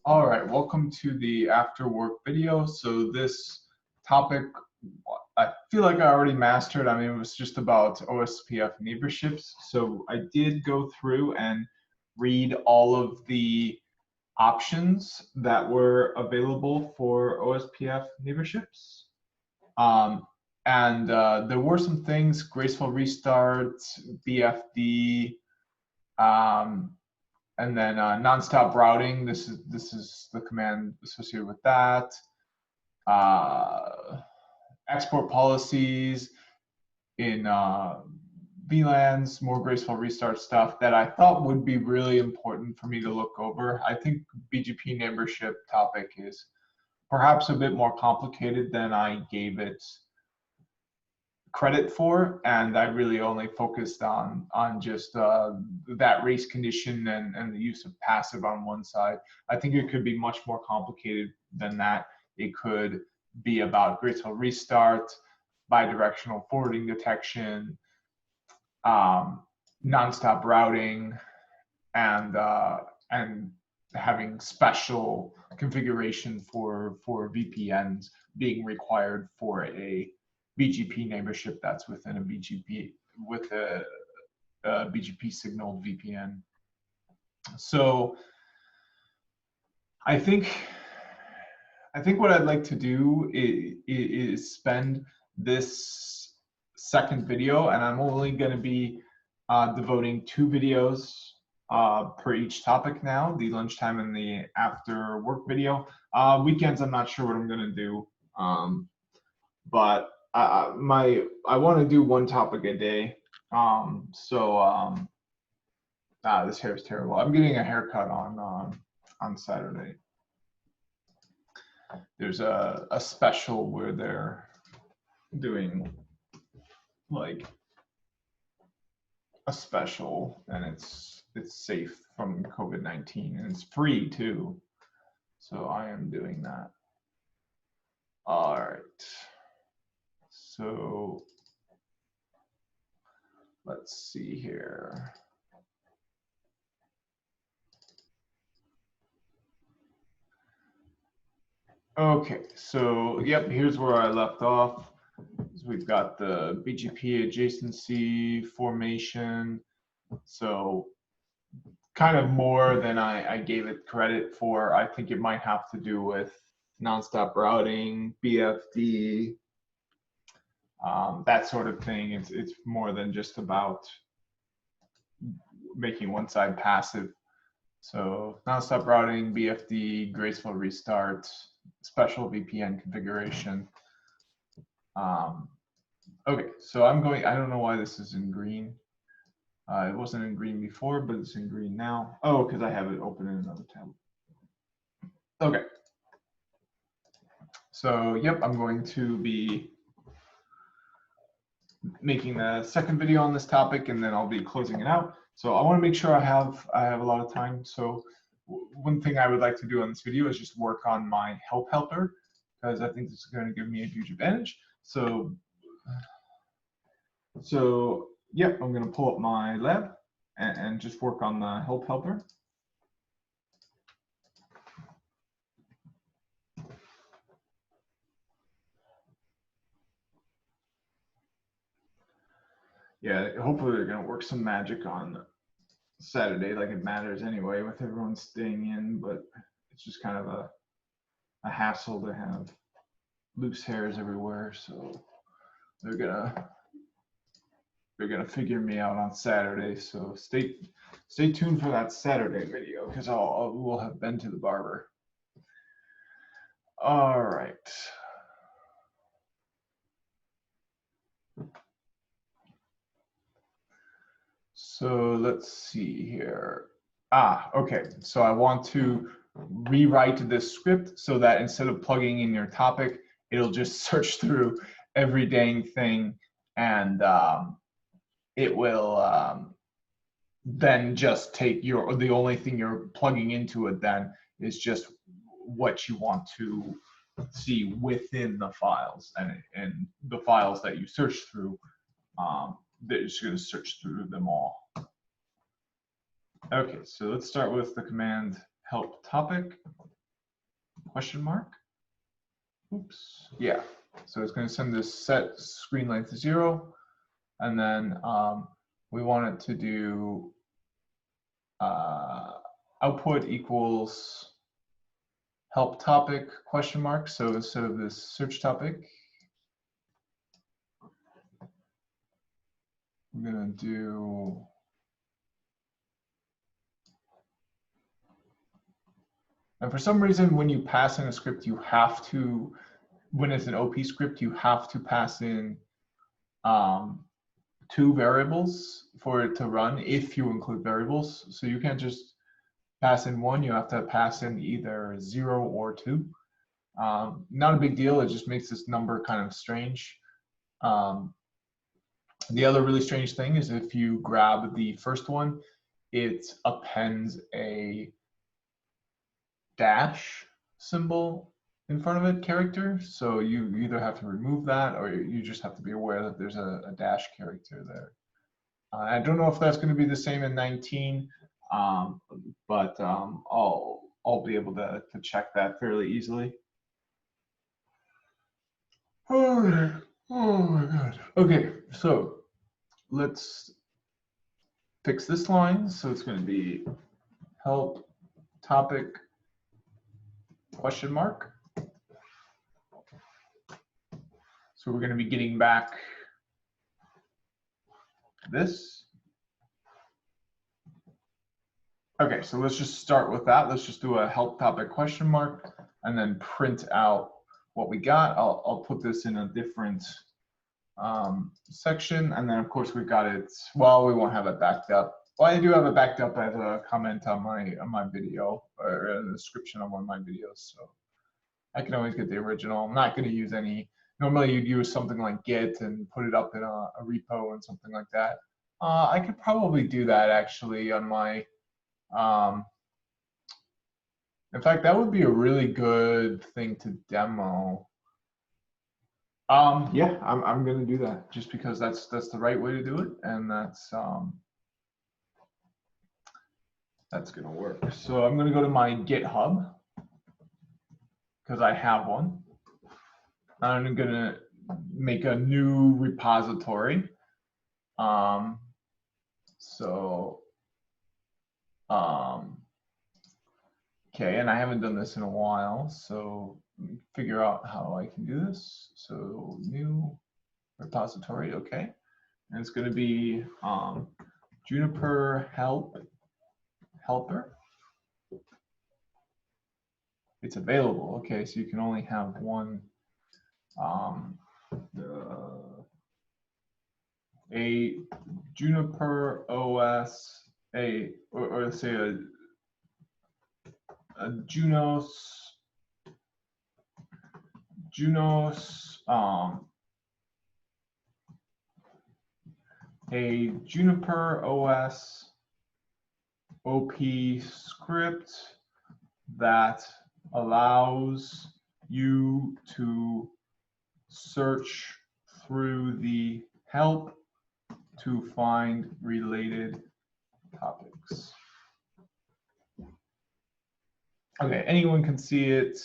All right, welcome to the after work video. So this topic, I feel like I already mastered. I mean, it was just about OSPF neighborships. So I did go through and read all of the options that were available for OSPF neighborships. There were some things, graceful restart, BFD, and then nonstop routing. This is the command associated with that. Export policies in VLANs, more graceful restart stuff that I thought would be really important for me to look over. I think BGP neighborship topic is perhaps a bit more complicated than I gave it credit for, and I really only focused on just that race condition and the use of passive on one side. I think it could be much more complicated than that. It could be about graceful restart, bidirectional forwarding detection, nonstop routing, and having special configuration for VPNs being required for a BGP neighborship that's within a BGP with a BGP signal VPN. So I think what I'd like to do is spend this second video, and I'm only going to be devoting 2 videos per each topic now, the lunchtime and the after work video. Weekends, I'm not sure what I'm going to do, but I want to do 1 topic a day. This hair is terrible. I'm getting a haircut on Saturday. There's a special where they're doing like a special, and it's safe from COVID-19, and it's free too. So I am doing that. All right. So let's see here. Okay, so yep, here's where I left off. We've got the BGP adjacency formation. So kind of more than I gave it credit for. I think it might have to do with nonstop routing, BFD, that sort of thing. It's more than just about making one side passive. So nonstop routing, BFD, graceful restart, special VPN configuration. Okay, so I don't know why this is in green. It wasn't in green before, but it's in green now. Oh, because I have it open in another tab. Okay. So, yep, I'm going to be making the second video on this topic, and then I'll be closing it out. So I want to make sure I have a lot of time. So one thing I would like to do on this video is just work on my help helper, because I think this is going to give me a huge advantage. So yep, I'm going to pull up my lab and just work on the help helper. Yeah, hopefully they're going to work some magic on Saturday, like it matters anyway with everyone staying in, but it's just kind of a hassle to have loose hairs everywhere. So they're gonna figure me out on Saturday. So stay tuned for that Saturday video, because we'll have been to the barber. All right. So let's see here. Okay. So I want to rewrite this script so that instead of plugging in your topic, it'll just search through every dang thing, and it will then just take the only thing you're plugging into it then is just what you want to see within the files, and the files that you search through, they're just going to search through them all. Okay, so let's start with the command help topic. question mark. Oops. Yeah. So it's going to send this set screen length to 0, and then we want it to do output equals help topic question mark. So instead of this search topic, we're going to do and for some reason, when you pass in a script, you have to, when it's an OP script, you have to pass in 2 variables for it to run if you include variables. So you can't just pass in 1, you have to pass in either 0 or 2. Not a big deal, it just makes this number kind of strange. The other really strange thing is if you grab the first one, it appends a dash symbol in front of it, character. So you either have to remove that or you just have to be aware that there's a dash character there. I don't know if that's going to be the same in 19, but I'll be able to check that fairly easily. All right. Oh my God. Okay, so let's fix this line. So it's going to be help topic question mark. So we're going to be getting back this. Okay, so let's just start with that. Let's just do a help topic question mark and then print out what we got. I'll put this in a different section, and then of course we've got it. Well, we won't have it backed up. Well, I do have it backed up as a comment on my video, or a description of one of my videos, so I can always get the original. I'm not going to use any. Normally, you'd use something like Git and put it up in a repo and something like that. I could probably do that actually on my. In fact, that would be a really good thing to demo. Yeah, I'm gonna do that just because that's the right way to do it, and that's gonna work. So I'm gonna go to my GitHub because I have one. I'm gonna make a new repository. Okay, and I haven't done this in a while, so figure out how I can do this. So new repository, okay. And it's going to be Juniper helper. It's available, okay, so you can only have one a Juniper OS, or let's say a Junos a Juniper OS OP script that allows you to search through the help to find related topics. Okay, anyone can see it.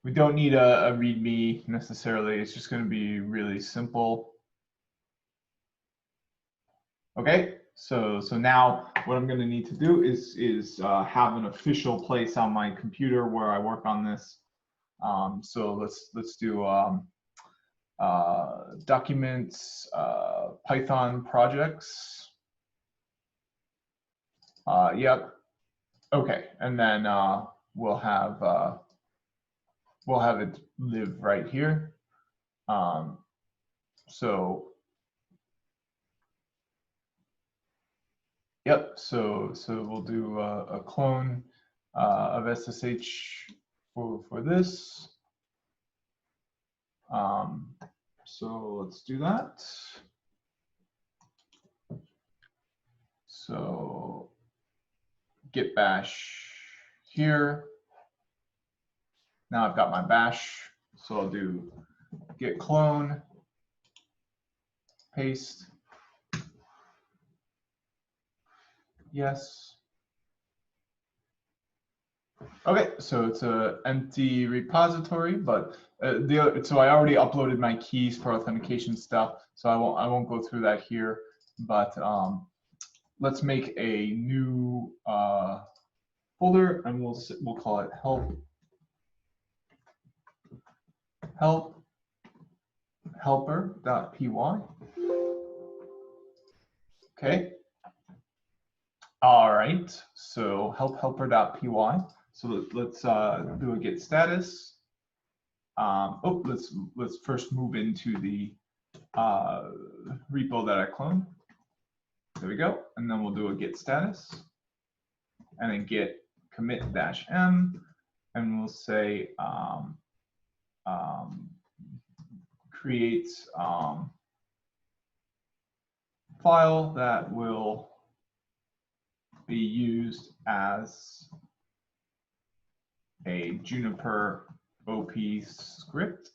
We don't need a README necessarily. It's just going to be really simple. Okay, so now what I'm going to need to do is have an official place on my computer where I work on this. So let's do documents, Python projects. Yep. Okay, and then we'll have it live right here. So yep. So we'll do a clone of SSH for this. So let's do that. So git bash here. Now I've got my bash, so I'll do git clone, paste. Yes. Okay, so it's an empty repository, but so I already uploaded my keys for authentication stuff, so I won't go through that here. But let's make a new folder, and we'll call it helper.py. Okay. All right. So helper.py. So let's do a git status. Let's first move into the repo that I cloned. There we go. And then we'll do a git status, and then git commit-m, and we'll say create file that will be used as a Juniper OP script.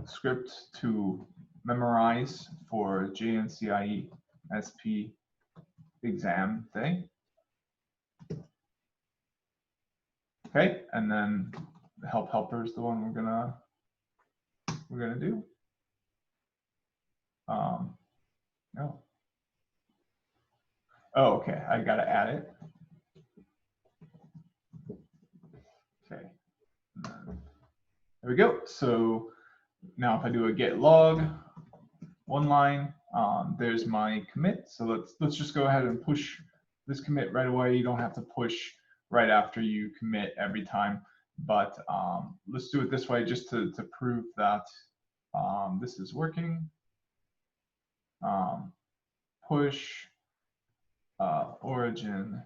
Script to memorize for JNCIE-SP exam day. Okay, and then the helper is the one we're gonna do. No. Oh, okay, I gotta add it. Okay, there we go. So now if I do a git log, one line, there's my commit. So let's just go ahead and push this commit right away. You don't have to push right after you commit every time, but let's do it this way just to prove that this is working. Push origin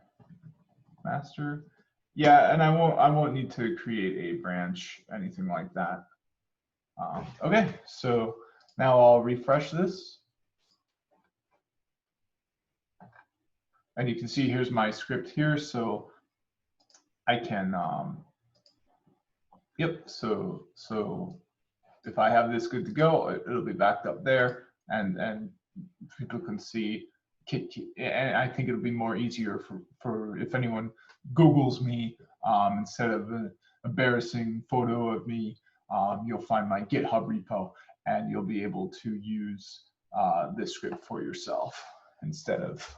master. Yeah, and I won't need to create a branch, anything like that. Okay, so now I'll refresh this. And you can see here's my script here, so I can, yep, so if I have this good to go, it'll be backed up there, and people can see, and I think it'll be more easier for if anyone Googles me, instead of an embarrassing photo of me, you'll find my GitHub repo, and you'll be able to use this script for yourself instead of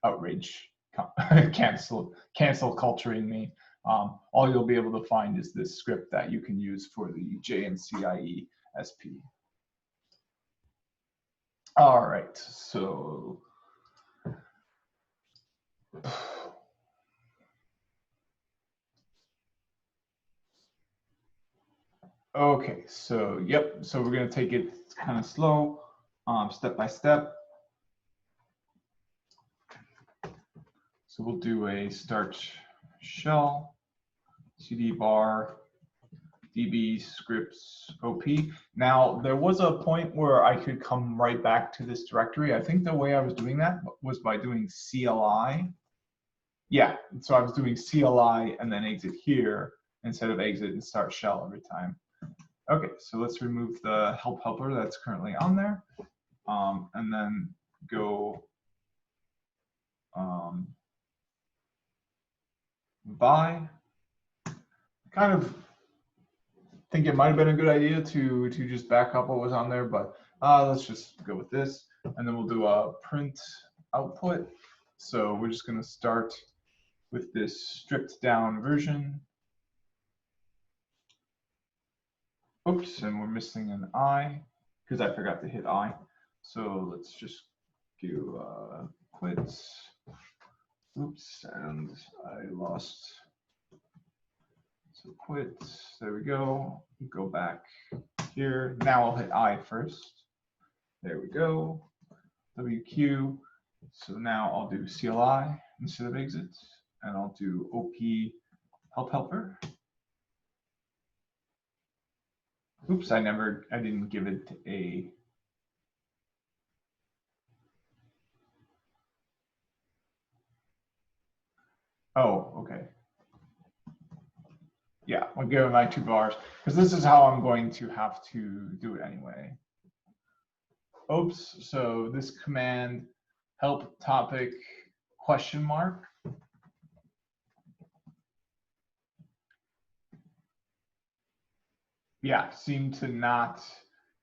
outrage, cancel culturing me. All you'll be able to find is this script that you can use for the JNCIE-SP. All right, so okay, so yep, so we're gonna take it kind of slow, step by step. So we'll do a start shell, cd bar, db scripts op. Now, there was a point where I could come right back to this directory. I think the way I was doing that was by doing CLI. Yeah, so I was doing CLI and then exit here instead of exit and start shell every time. Okay, so let's remove the helper that's currently on there, and then go by. Kind of think it might have been a good idea to just back up what was on there, but let's just go with this, and then we'll do a print output. So we're just going to start with this stripped down version. Oops, and we're missing an I because I forgot to hit I. So let's just do quit. Oops, and I lost. So quit, there we go. Go back here. Now I'll hit I first. There we go. WQ. So now I'll do CLI instead of exit, and I'll do OP helper. Oops, I didn't give it a. Oh, okay. Yeah, I'll give it my 2 bars because this is how I'm going to have to do it anyway. oops, so this command help topic question mark. Yeah, seem to not,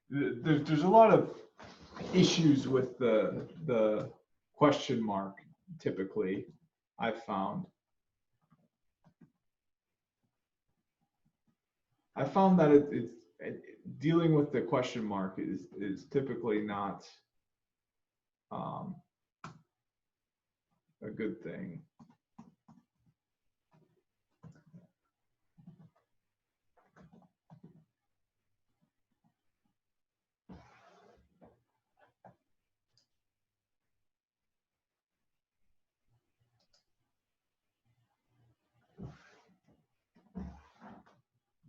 there's a lot of issues with the question mark typically, I've found. I found that dealing with the question mark is typically not a good thing.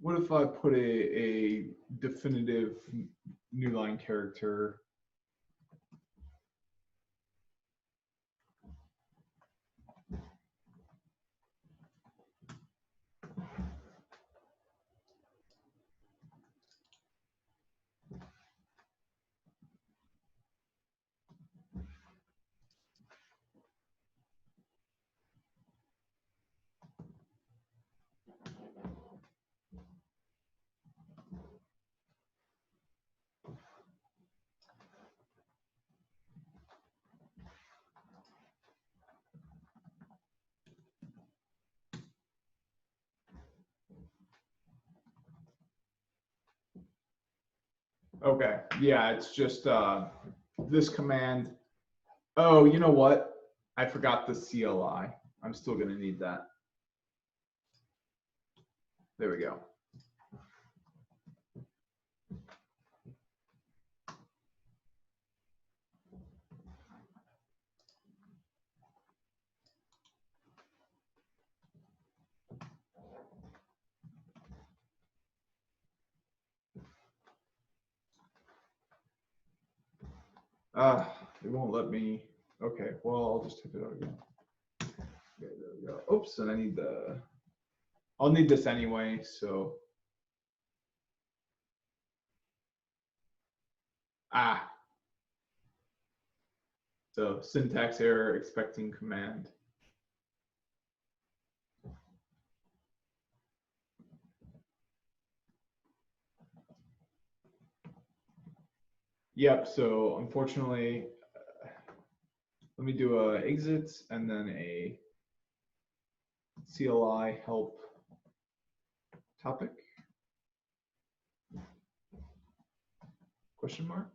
What if I put a definitive new line character? Okay, yeah, it's just this command. Oh, you know what? I forgot the CLI. I'm still gonna need that. There we go. It won't let me. Okay, well, I'll just type it out again. Okay, there we go. Oops, and I need I'll need this anyway, so. So syntax error, expecting command. Yep, so unfortunately, let me do a exit and then a CLI help topic, question mark.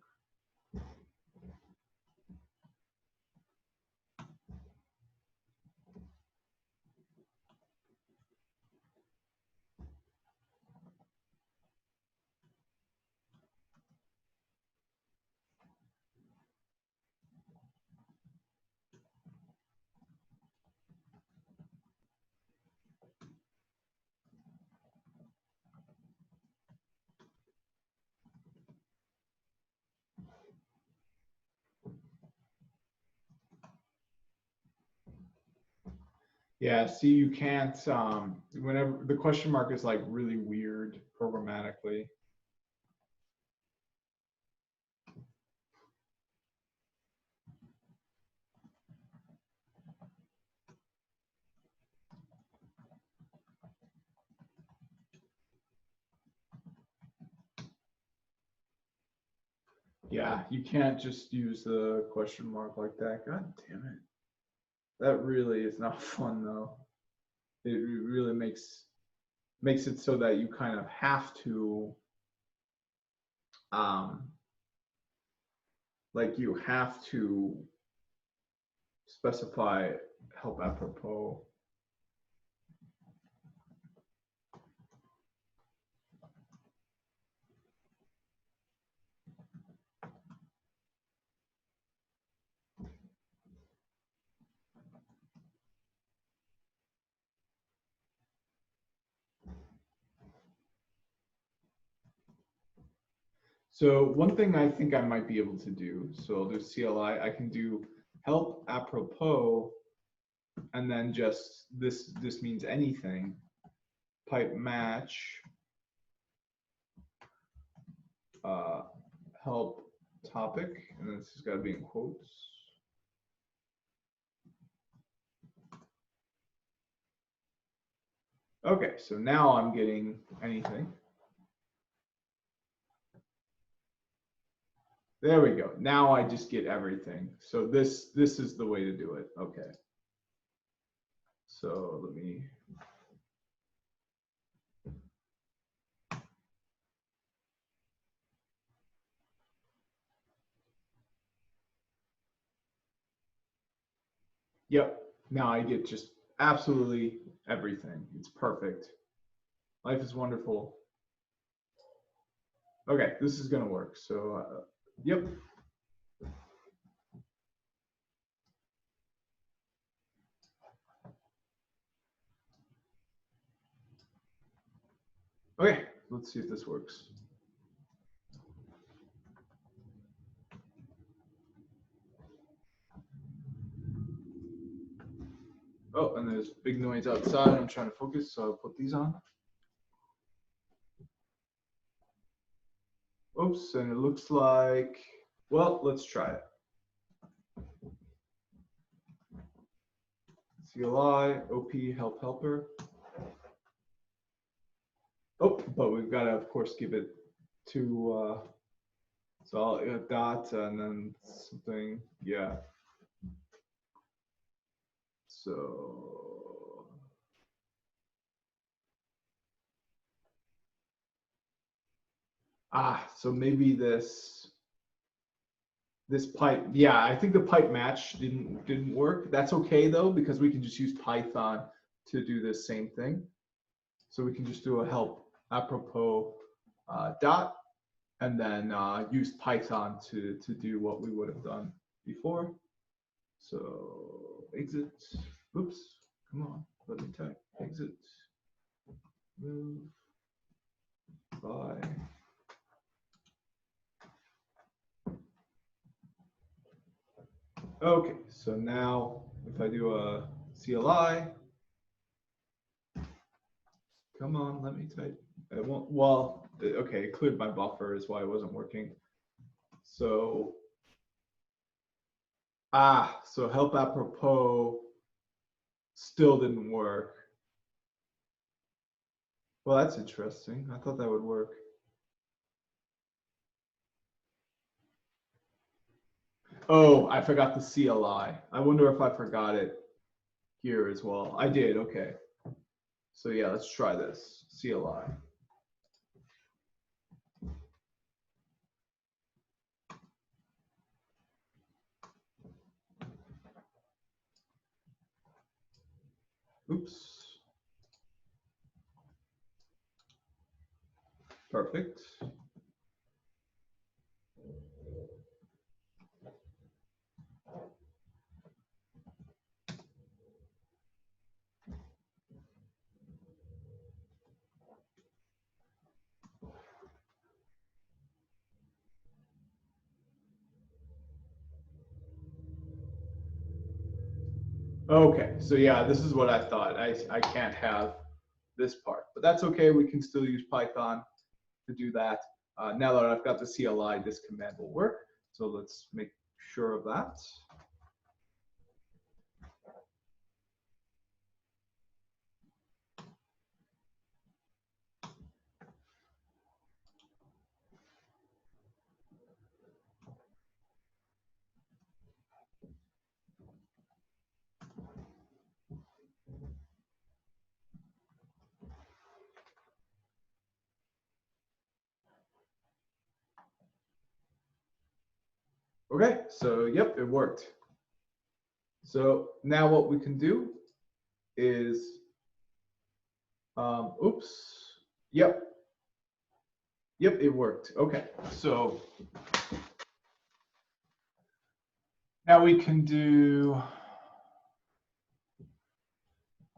Yeah, see, you can't, whenever the question mark is like really weird programmatically. Yeah, you can't just use the question mark like that. God damn it. That really is not fun though. It really makes it so that you kind of have to like you have to specify help apropos. So one thing I think I might be able to do, so I'll do CLI, I can do help apropos, and then just this means anything, pipe match, help topic, and this has got to be in quotes. Okay, so now I'm getting anything. There we go. Now I just get everything. So this is the way to do it. Okay. So let me. Yep. Now I get just absolutely everything. It's perfect. Life is wonderful. Okay, this is gonna work. So, yep. Okay, let's see if this works. Oh, and there's big noise outside. I'm trying to focus, so I'll put these on. Oops, and it looks like, well, let's try it. CLI, OP, help helper. Oh, but we've got to, of course, give it to, so I'll dot and then something, yeah. So, so maybe this pipe, yeah, I think the pipe match didn't work. That's okay though, because we can just use Python to do this same thing. So we can just do a help apropos dot, and then use Python to do what we would have done before. So exit, oops, come on, let me type, exit, move, by. Okay, so now if I do a CLI, come on, let me type. It won't, well, okay, it cleared my buffer is why it wasn't working. So, so help apropos still didn't work. Well, that's interesting. I thought that would work. Oh, I forgot the CLI. I wonder if I forgot it here as well. I did, okay. So yeah, let's try this, CLI. Oops. Perfect. Okay, so yeah, this is what I thought. I can't have this part, but that's okay. We can still use Python to do that. Now that I've got the CLI, this command will work. So let's make sure of that. Okay, so yep, it worked. So now what we can do is, oops, yep, it worked. Okay, so now we can do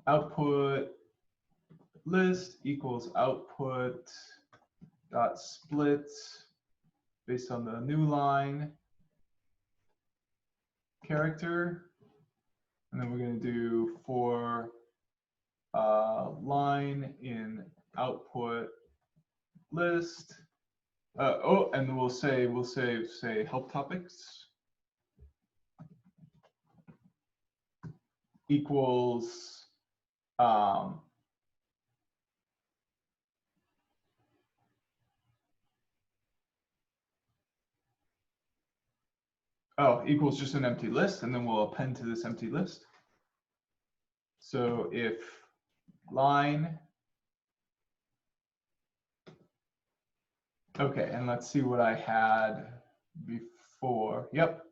output list equals output dot split based on the new line character, and then we're going to do for line in output list Oh, and we'll say help topics equals equals just an empty list, and then we'll append to this empty list. So if line, okay, and let's see what I had before. Yep,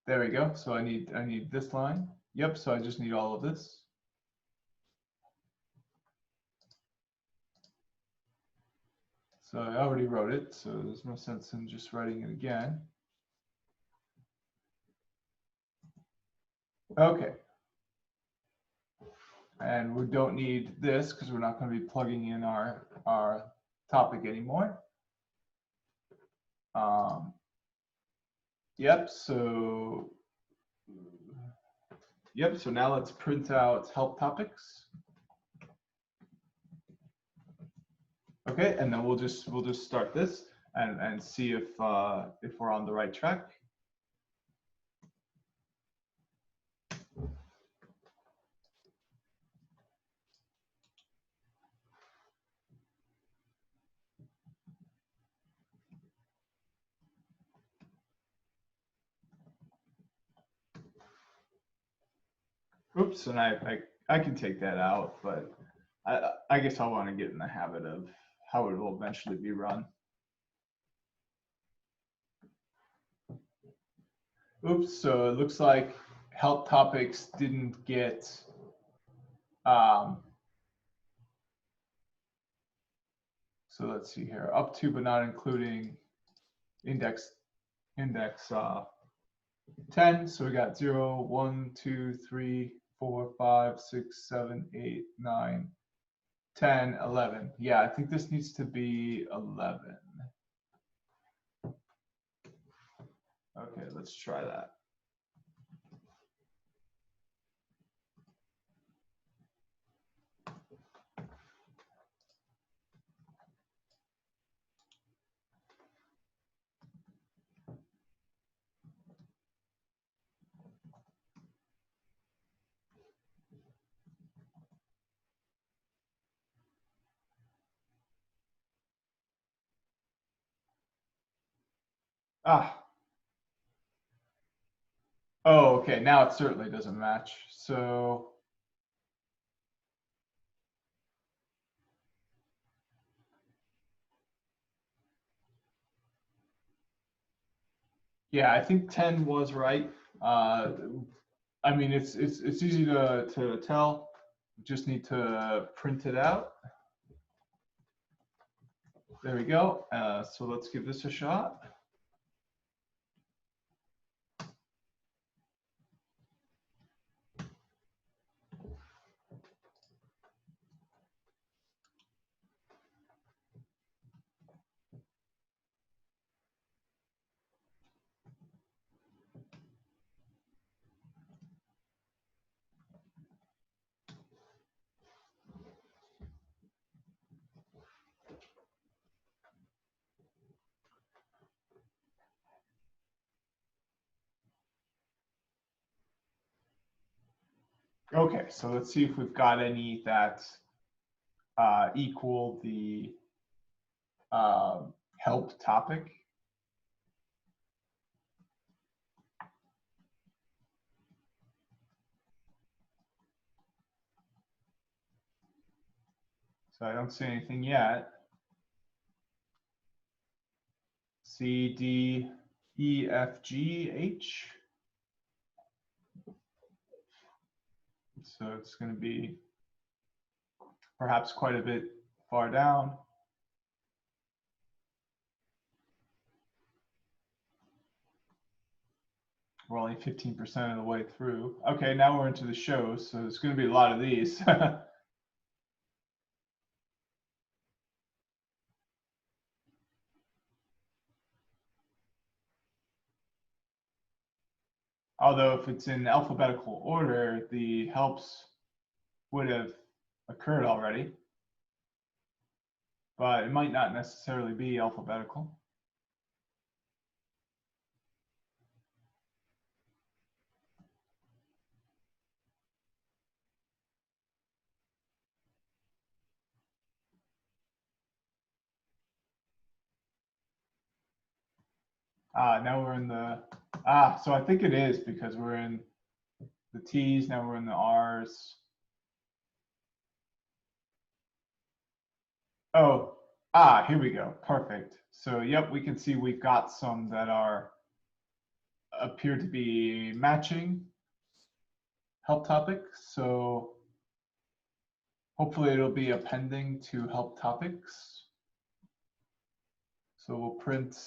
there we go. So I need this line. Yep, so I just need all of this. So I already wrote it, so there's no sense in just writing it again. Okay. And we don't need this because we're not going to be plugging in our topic anymore. Yep, so now let's print out help topics. Okay, and then we'll just start this and see if we're on the right track. Oops, and I can take that out, but I guess I want to get in the habit of how it will eventually be run. Oops, so it looks like help topics didn't get so let's see here, up to but not including index 10. So we got 0, 1, 2, 3, 4, 5, 6, 7, 8, 9, 10, 11. Yeah, I think this needs to be 11. Okay, let's try that. Ah. Oh, okay, now it certainly doesn't match. So yeah, I think 10 was right. I mean, it's easy to tell. We just need to print it out. There we go. So let's give this a shot. Okay, so let's see if we've got any that equal the help topic. So I don't see anything yet. C, D, E, F, G, H. So it's going to be perhaps quite a bit far down. We're only 15% of the way through. Okay, now we're into the show, so there's going to be a lot of these. Although if it's in alphabetical order, the helps would have occurred already. but it might not necessarily be alphabetical. Now we're in the, so I think it is because we're in the T's, now we're in the R's. Oh, here we go, perfect. So yep, we can see we've got some that appear to be matching help topics. So hopefully it'll be appending to help topics. So we'll print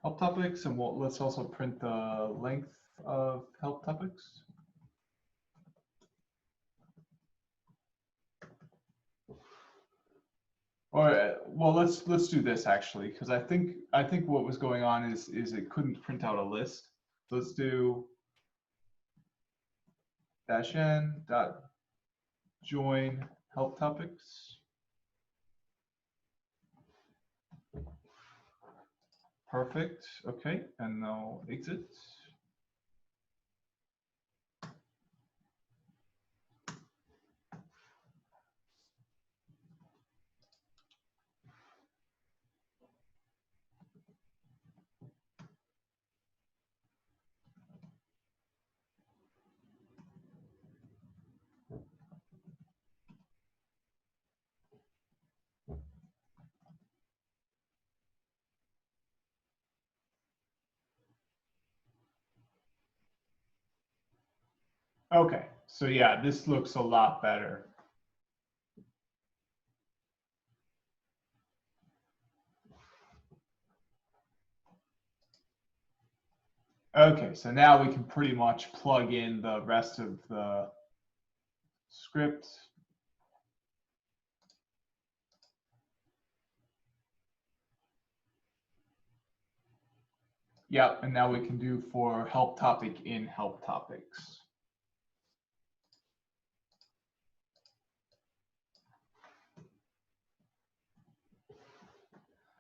help topics, and let's also print the length of help topics. Or well, let's do this actually, because I think what was going on is it couldn't print out a list. So let's do -n dot join help topics. Perfect. Okay, and now exit. Okay, so yeah, this looks a lot better. Okay, so now we can pretty much plug in the rest of the script. Yep, and now we can do for help topic in help topics.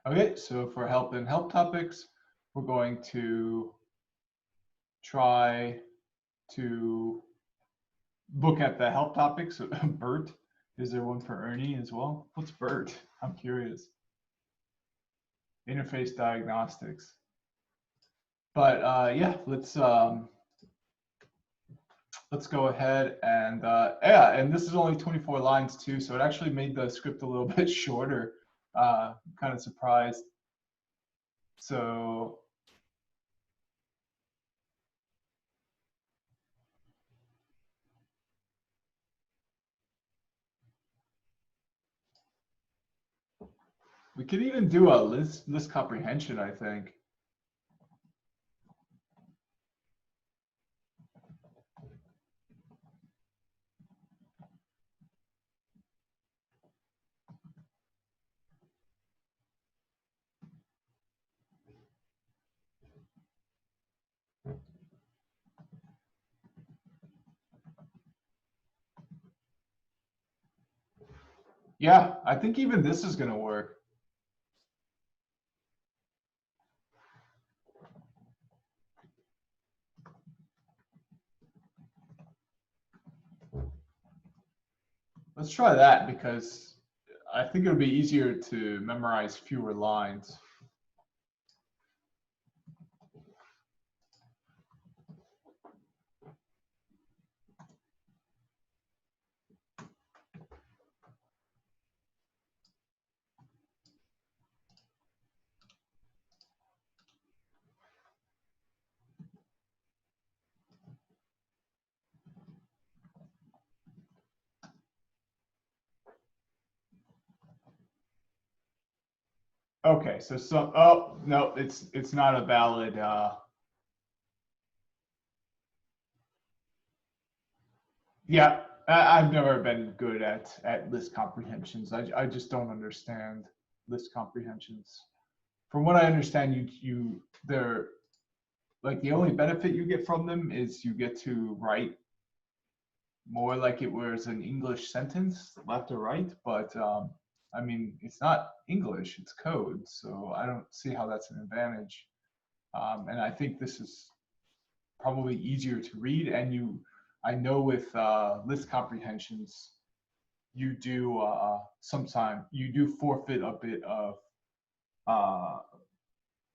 Okay, so for help in help topics, we're going to try to look at the help topics. So Bert, is there one for Ernie as well? What's Bert? I'm curious. Interface diagnostics. But yeah, let's go ahead and yeah, and this is only 24 lines too, so it actually made the script a little bit shorter. Kind of surprised. So we could even do a list comprehension, I think. Yeah, I think even this is going to work. Let's try that because I think it'll be easier to memorize fewer lines. Okay, so some, oh no, it's not a valid. Yeah, I've never been good at list comprehensions. I just don't understand list comprehensions. From what I understand, they're like the only benefit you get from them is you get to write more like it was an English sentence, left or right. But I mean, it's not English, it's code, so I don't see how that's an advantage. And I think this is probably easier to read. And I know with list comprehensions, you do sometimes you do forfeit a bit of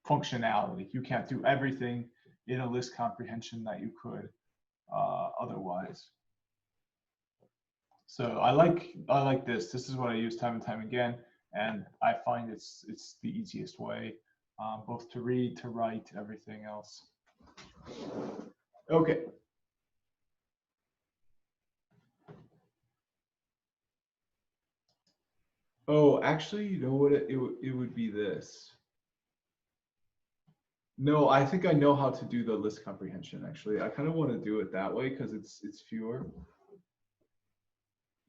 functionality. You can't do everything in a list comprehension that you could otherwise. So I like this. This is what I use time and time again, and I find it's the easiest way, both to read, to write, everything else. Okay. Oh, actually, you know what? It would be this. No, I think I know how to do the list comprehension. Actually, I kind of want to do it that way because it's fewer.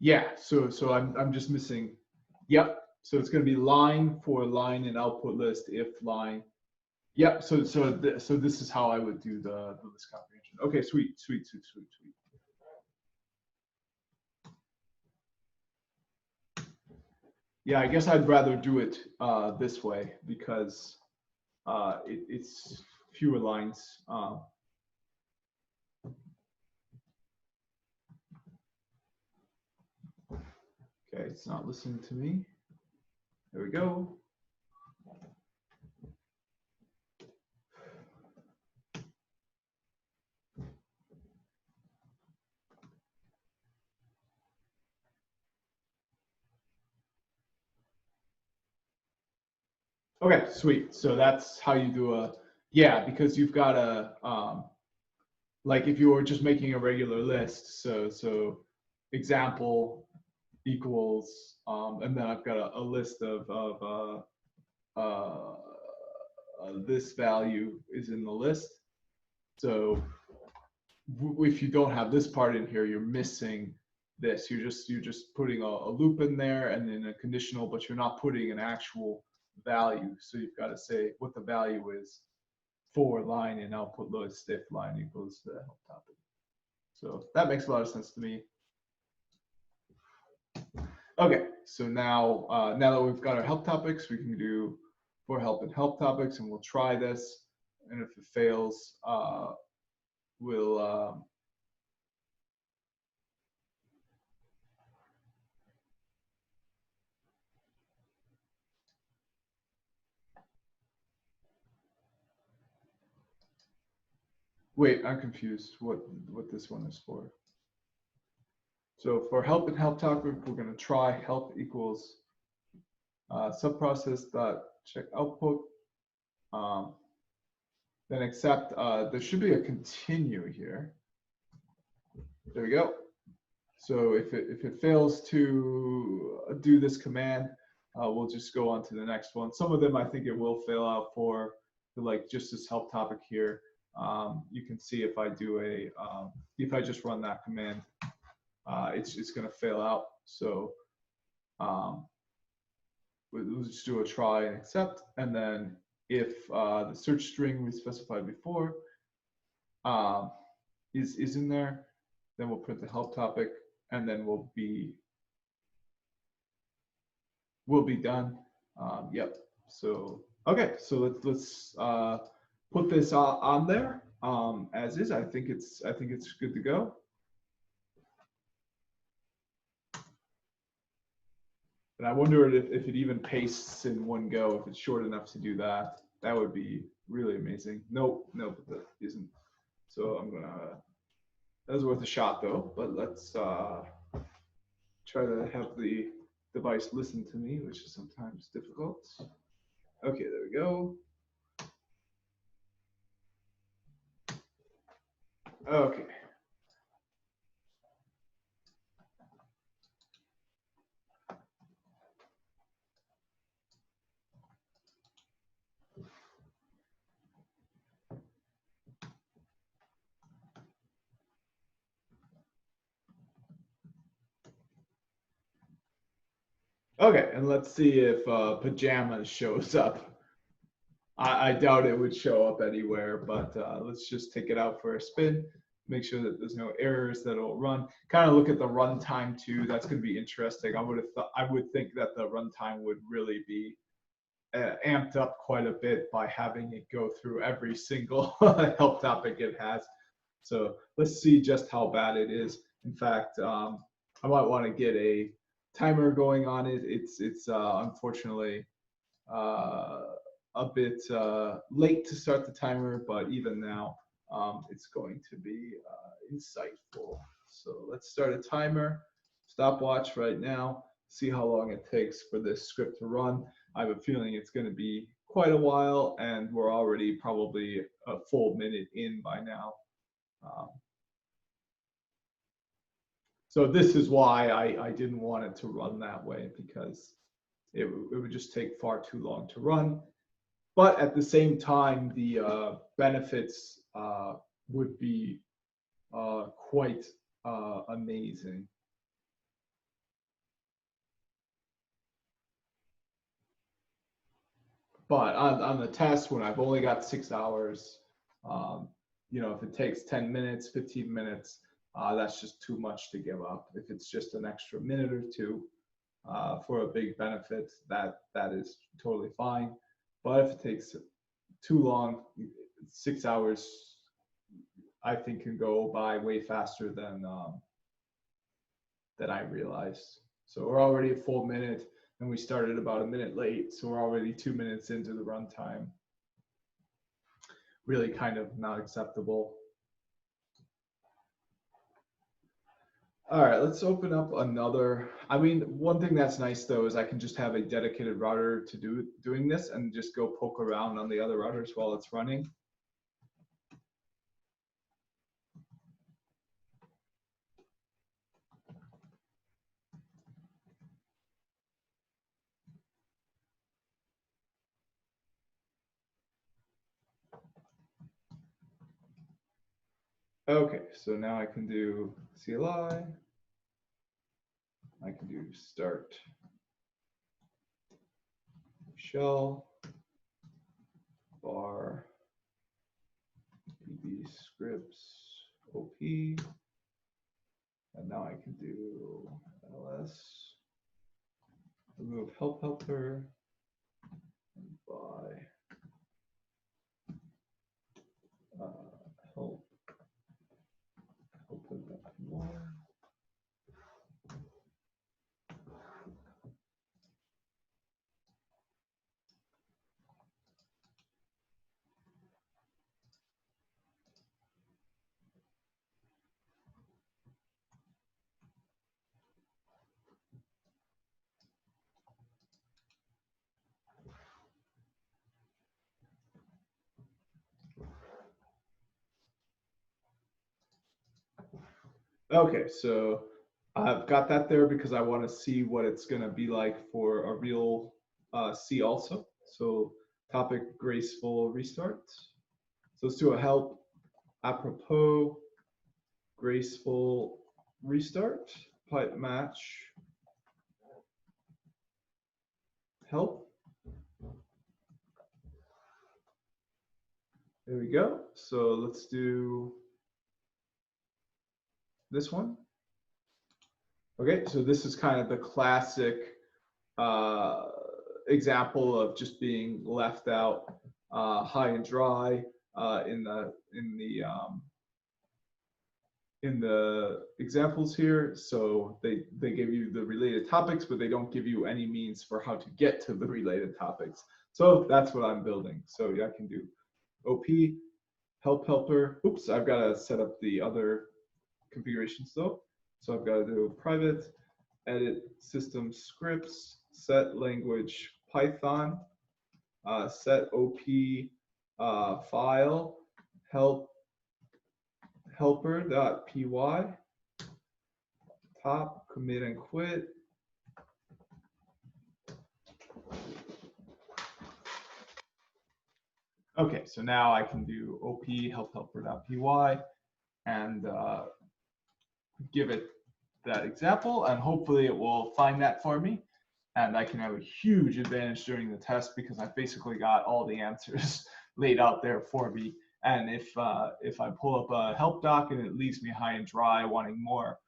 Yeah. So I'm just missing. Yep. So it's going to be line for line and output list if line. Yep. So this is how I would do the list comprehension. Okay. Sweet. Yeah, I guess I'd rather do it this way because it's fewer lines. Okay, it's not listening to me. There we go. Okay, sweet. So that's how you do a, yeah, because you've got a, like if you were just making a regular list, so example equals, and then I've got a list of this value is in the list. So if you don't have this part in here, you're missing this. You're just putting a loop in there and then a conditional, but you're not putting an actual value. So you've got to say what the value is for line and output list if line equals the help topic. So that makes a lot of sense to me. Okay, so now now that we've got our help topics, we can do for help and help topics, and we'll try this. And if it fails, we'll wait, I'm confused what this one is for. So for help and help topic, we're going to try help equals subprocess dot check output. Then accept, there should be a continue here. There we go. So if it fails to do this command, we'll just go on to the next one. Some of them I think it will fail out for like just this help topic here. You can see if I do if I just run that command, it's going to fail out. So we'll just do a try and accept, and then if the search string we specified before is in there, then we'll print the help topic, and then we'll be done. Yep. So okay, so let's put this on there as is. I think it's good to go. And I wonder if it even pastes in one go, if it's short enough to do that. That would be really amazing. Nope, that isn't. So I'm gonna, that was worth a shot though, but let's try to have the device listen to me, which is sometimes difficult. Okay, there we go. Okay. Okay, and let's see if pajamas shows up. I doubt it would show up anywhere, but let's just take it out for a spin. make sure that there's no errors that it'll run. Kind of look at the runtime too. That's going to be interesting. I would think that the runtime would really be amped up quite a bit by having it go through every single help topic it has. So let's see just how bad it is. In fact, I might want to get a timer going on it. It's unfortunately a bit late to start the timer, but even now it's going to be insightful. So let's start a timer, stopwatch right now, see how long it takes for this script to run. I have a feeling it's going to be quite a while, and we're already probably a full minute in by now. So this is why I didn't want it to run that way, because it would just take far too long to run. But at the same time, the benefits would be quite amazing. But on the test, when I've only got 6 hours, you know, if it takes 10 minutes, 15 minutes, that's just too much to give up. If it's just an extra minute or two for a big benefit, that is totally fine. But if it takes too long, 6 hours, I think can go by way faster than I realized. So we're already a full minute, and we started about a minute late, so we're already 2 minutes into the runtime. Really kind of not acceptable. All right, let's open up another. I mean, one thing that's nice though is I can just have a dedicated router to doing this and just go poke around on the other routers while it's running. Okay, so now I can do CLI. I can do start shell var db scripts op, and now I can do ls remove help helper and by help helper.py. Okay, so I've got that there because I want to see what it's going to be like for a real C also. So topic graceful restart. So let's do a help apropos graceful restart pipe match help. There we go. So let's do this one. Okay, so this is kind of the classic example of just being left out high and dry in the examples here. So they give you the related topics, but they don't give you any means for how to get to the related topics. So that's what I'm building. So yeah, I can do OP, help helper. Oops, I've got to set up the other configurations though. So I've got to do private, edit system scripts, set language Python, set OP file, help helper.py, top, commit and quit. Okay, so now I can do OP help helper.py and give it that example, and hopefully it will find that for me. And I can have a huge advantage during the test because I've basically got all the answers laid out there for me. And if I pull up a help doc and it leaves me high and dry, wanting more,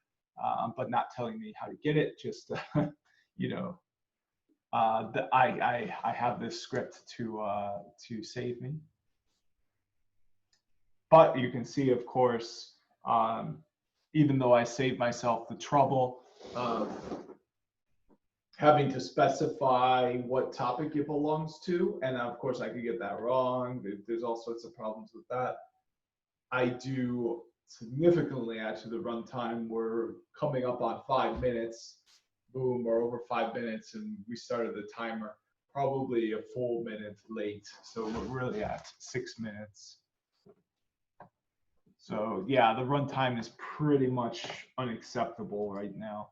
but not telling me how to get it, just you know, I have this script to save me. But you can see, of course, even though I saved myself the trouble of having to specify what topic it belongs to, and of course I could get that wrong. There's all sorts of problems with that. I do significantly add to the runtime. We're coming up on 5 minutes. Boom, we're over 5 minutes, and we started the timer probably a full minute late. So we're really at 6 minutes. So yeah, the runtime is pretty much unacceptable right now.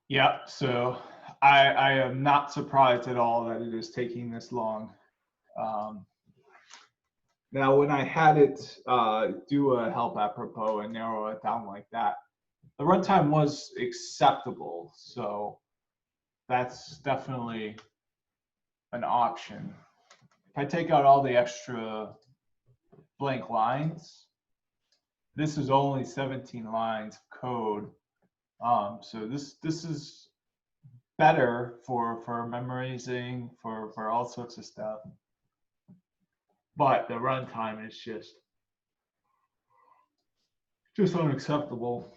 Yeah, so I am not surprised at all that it is taking this long. Now, when I had it do a help apropos and narrow it down like that, the runtime was acceptable. So that's definitely an option. If I take out all the extra blank lines, this is only 17 lines of code. So this is better for memorizing, for all sorts of stuff. But the runtime is just unacceptable.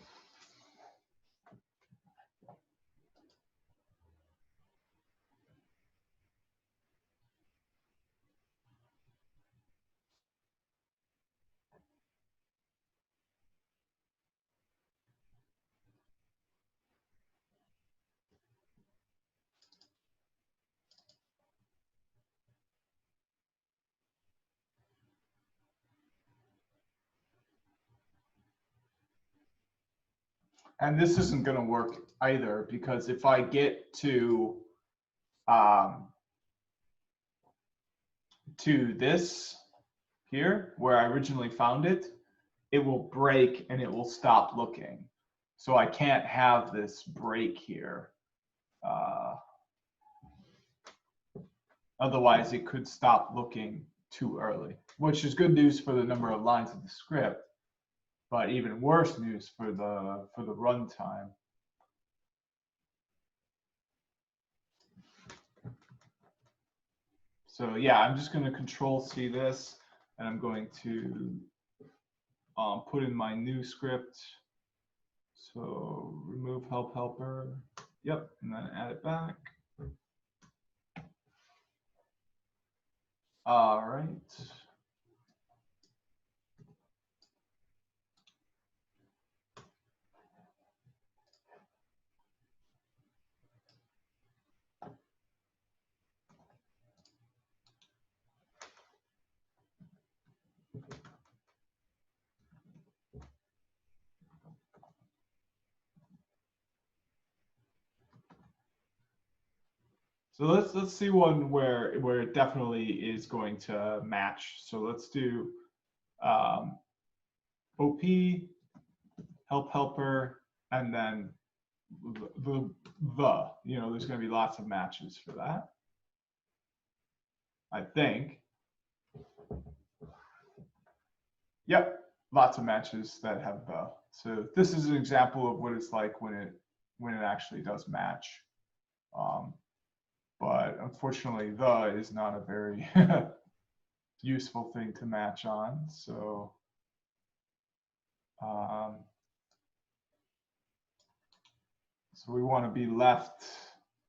And this isn't going to work either, because if I get to this here, where I originally found it, it will break and it will stop looking. So I can't have this break here. Otherwise, it could stop looking too early, which is good news for the number of lines of the script, but even worse news for the runtime. So yeah, I'm just going to Control-C this, and I'm going to put in my new script. So remove help helper. Yep, and then add it back. All right. So let's see one where it definitely is going to match. So let's do OP, help helper, and then the you know, there's going to be lots of matches for that, I think. Yep, lots of matches that have the. So this is an example of what it's like when it actually does match. But unfortunately, the is not a very useful thing to match on. So so we want to be left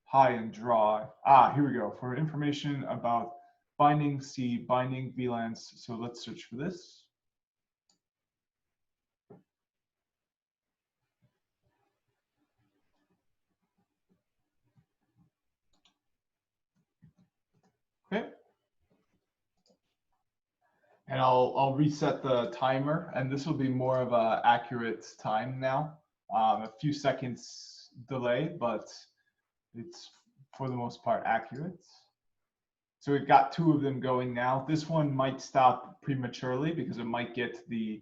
high and dry. Here we go. For information about binding C, binding VLANs. So let's search for this. Okay. And I'll reset the timer, and this will be more of an accurate time now. A few seconds delay, but it's for the most part accurate. So we've got 2 of them going now. This one might stop prematurely because it might get the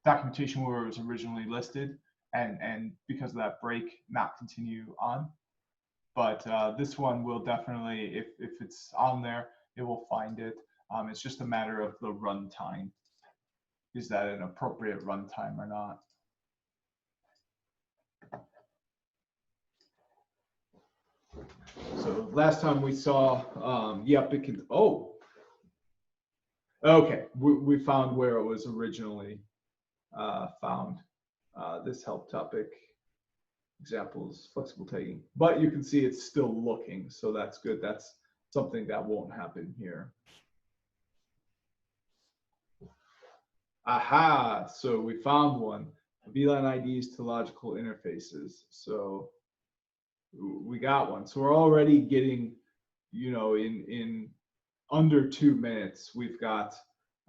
documentation where it was originally listed, and because of that break, not continue on. But this one will definitely, if it's on there, it will find it. It's just a matter of the runtime. Is that an appropriate runtime or not? So last time we saw, yep, it can, oh, okay, we found where it was originally found. This help topic examples, flexible tagging, but you can see it's still looking, so that's good. That's something that won't happen here. Aha, so we found one, VLAN IDs to logical interfaces. So we got one. So we're already getting, you know, in under 2 minutes, we've got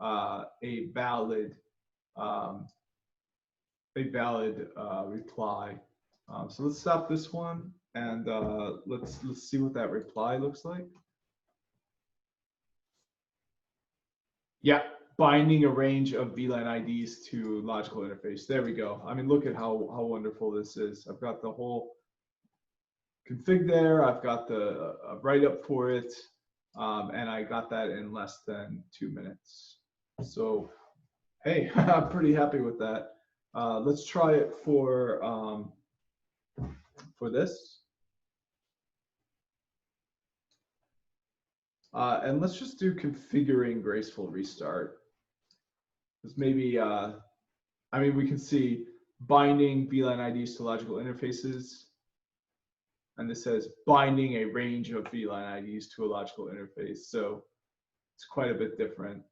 a valid reply. So let's stop this one, and let's see what that reply looks like. Yeah, binding a range of VLAN IDs to logical interface. There we go. I mean, look at how wonderful this is. I've got the whole config there. I've got the write-up for it, and I got that in less than 2 minutes. So, hey, I'm pretty happy with that. Let's try it for this. And let's just do configuring graceful restart. Because maybe, I mean, we can see binding VLAN IDs to logical interfaces. And this says binding a range of VLAN IDs to a logical interface. So it's quite a bit different.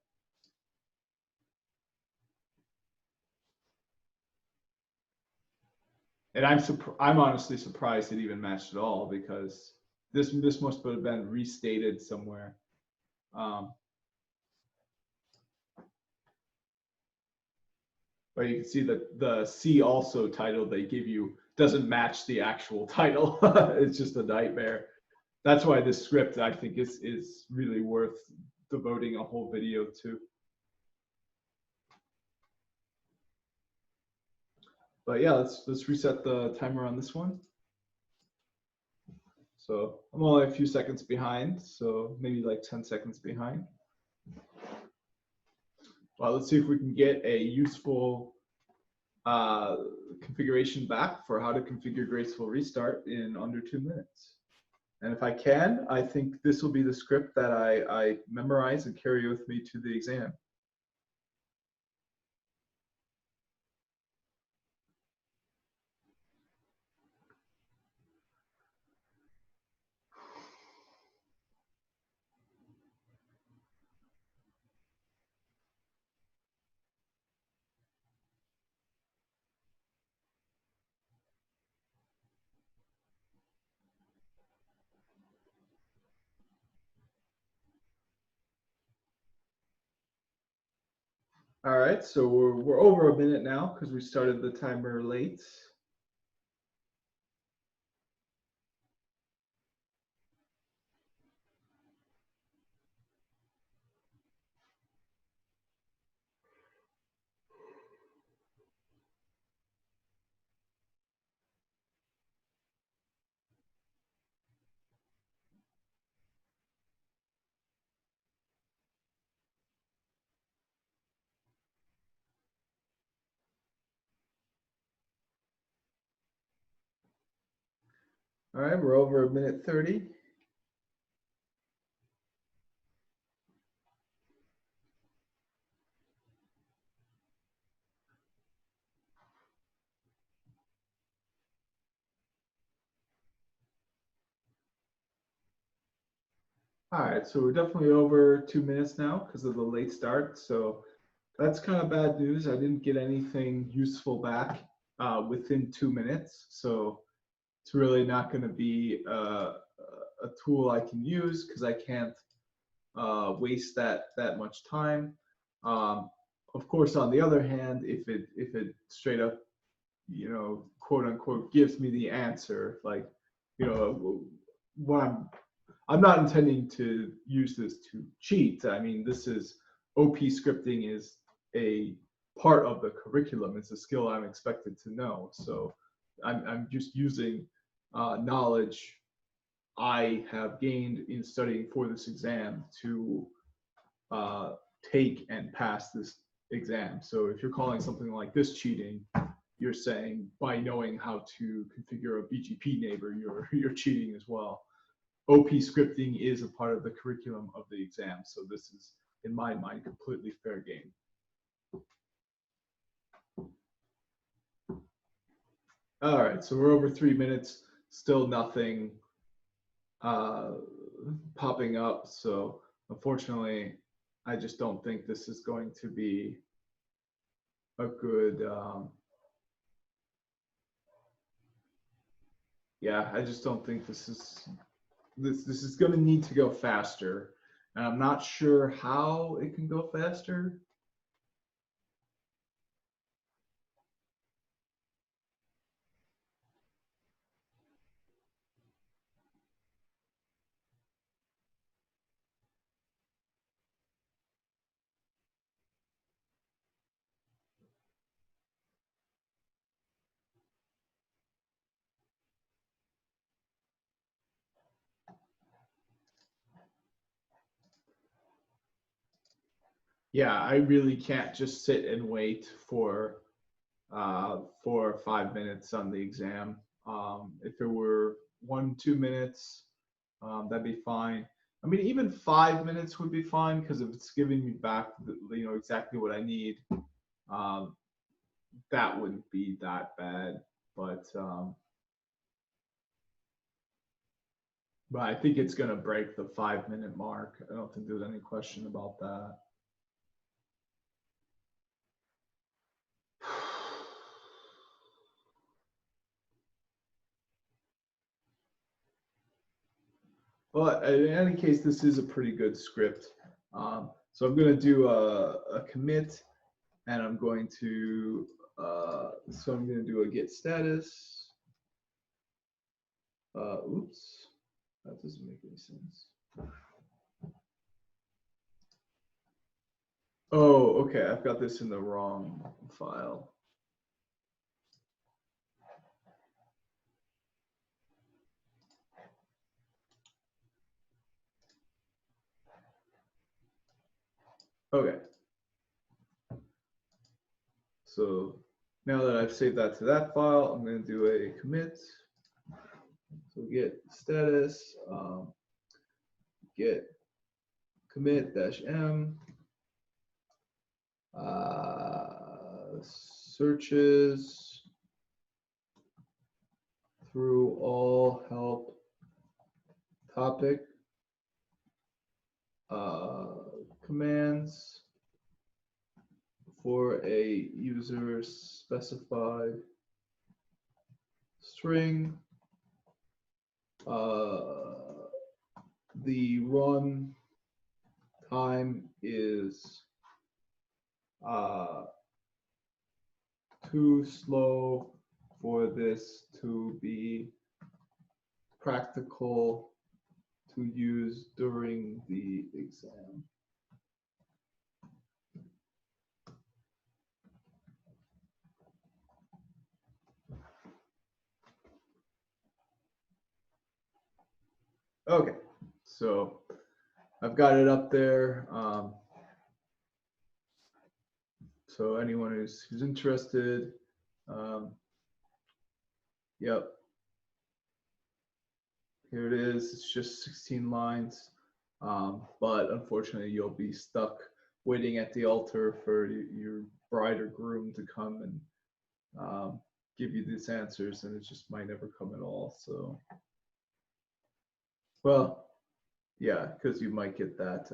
And I'm honestly surprised it even matched at all, because this must have been restated somewhere. But you can see that the C also title they give you doesn't match the actual title. It's just a nightmare. That's why this script, I think, is really worth devoting a whole video to. But yeah, let's reset the timer on this one. So I'm only a few seconds behind, so maybe like 10 seconds behind. Well, let's see if we can get a useful configuration back for how to configure graceful restart in under 2 minutes. And if I can, I think this will be the script that I memorize and carry with me to the exam. All right, so we're over a minute now because we started the timer late. All right, we're over a minute 30. All right, so we're definitely over 2 minutes now because of the late start. So that's kind of bad news. I didn't get anything useful back within 2 minutes. So it's really not going to be a tool I can use because I can't waste that much time. Of course, on the other hand, if it straight up, you know, quote unquote, gives me the answer, like you know, what I'm not intending to use this to cheat. I mean, this is OP scripting is a part of the curriculum. It's a skill I'm expected to know. So I'm just using knowledge I have gained in studying for this exam to take and pass this exam. So if you're calling something like this cheating, you're saying by knowing how to configure a BGP neighbor, you're cheating as well. OP scripting is a part of the curriculum of the exam, so this is, in my mind, completely fair game. All right, so we're over 3 minutes, still nothing popping up. So unfortunately, I just don't think this is going to be a good, yeah, I just don't think this is going to need to go faster. And I'm not sure how it can go faster. Yeah, I really can't just sit and wait for 4 or 5 minutes on the exam. If it were 1-2 minutes, that'd be fine. I mean, even 5 minutes would be fine, because if it's giving me back, you know, exactly what I need, that wouldn't be that bad. But I think it's gonna break the 5-minute mark. I don't think there's any question about that. Well, in any case, this is a pretty good script. So I'm going to do a commit, and I'm going to do a get status. Oops, that doesn't make any sense. Oh, okay, I've got this in the wrong file. Okay. So now that I've saved that to that file, I'm going to do a commit. So get status, get commit -m, searches through all help topic commands for a user specified string. The run time is too slow for this to be practical to use during the exam. Okay, so I've got it up there. So anyone who's interested, yep. Here it is. It's just 16 lines, but unfortunately, you'll be stuck waiting at the altar for your bride or groom to come and give you these answers, and it just might never come at all. So, well, yeah, because you might get that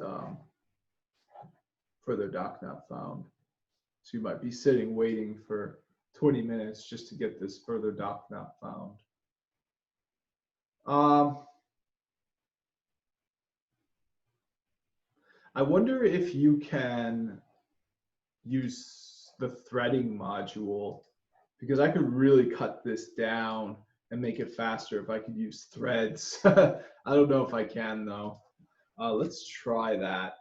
further doc not found. So you might be sitting waiting for 20 minutes just to get this further doc not found. I wonder if you can use the threading module, because I could really cut this down and make it faster if I could use threads. I don't know if I can though. Let's try that.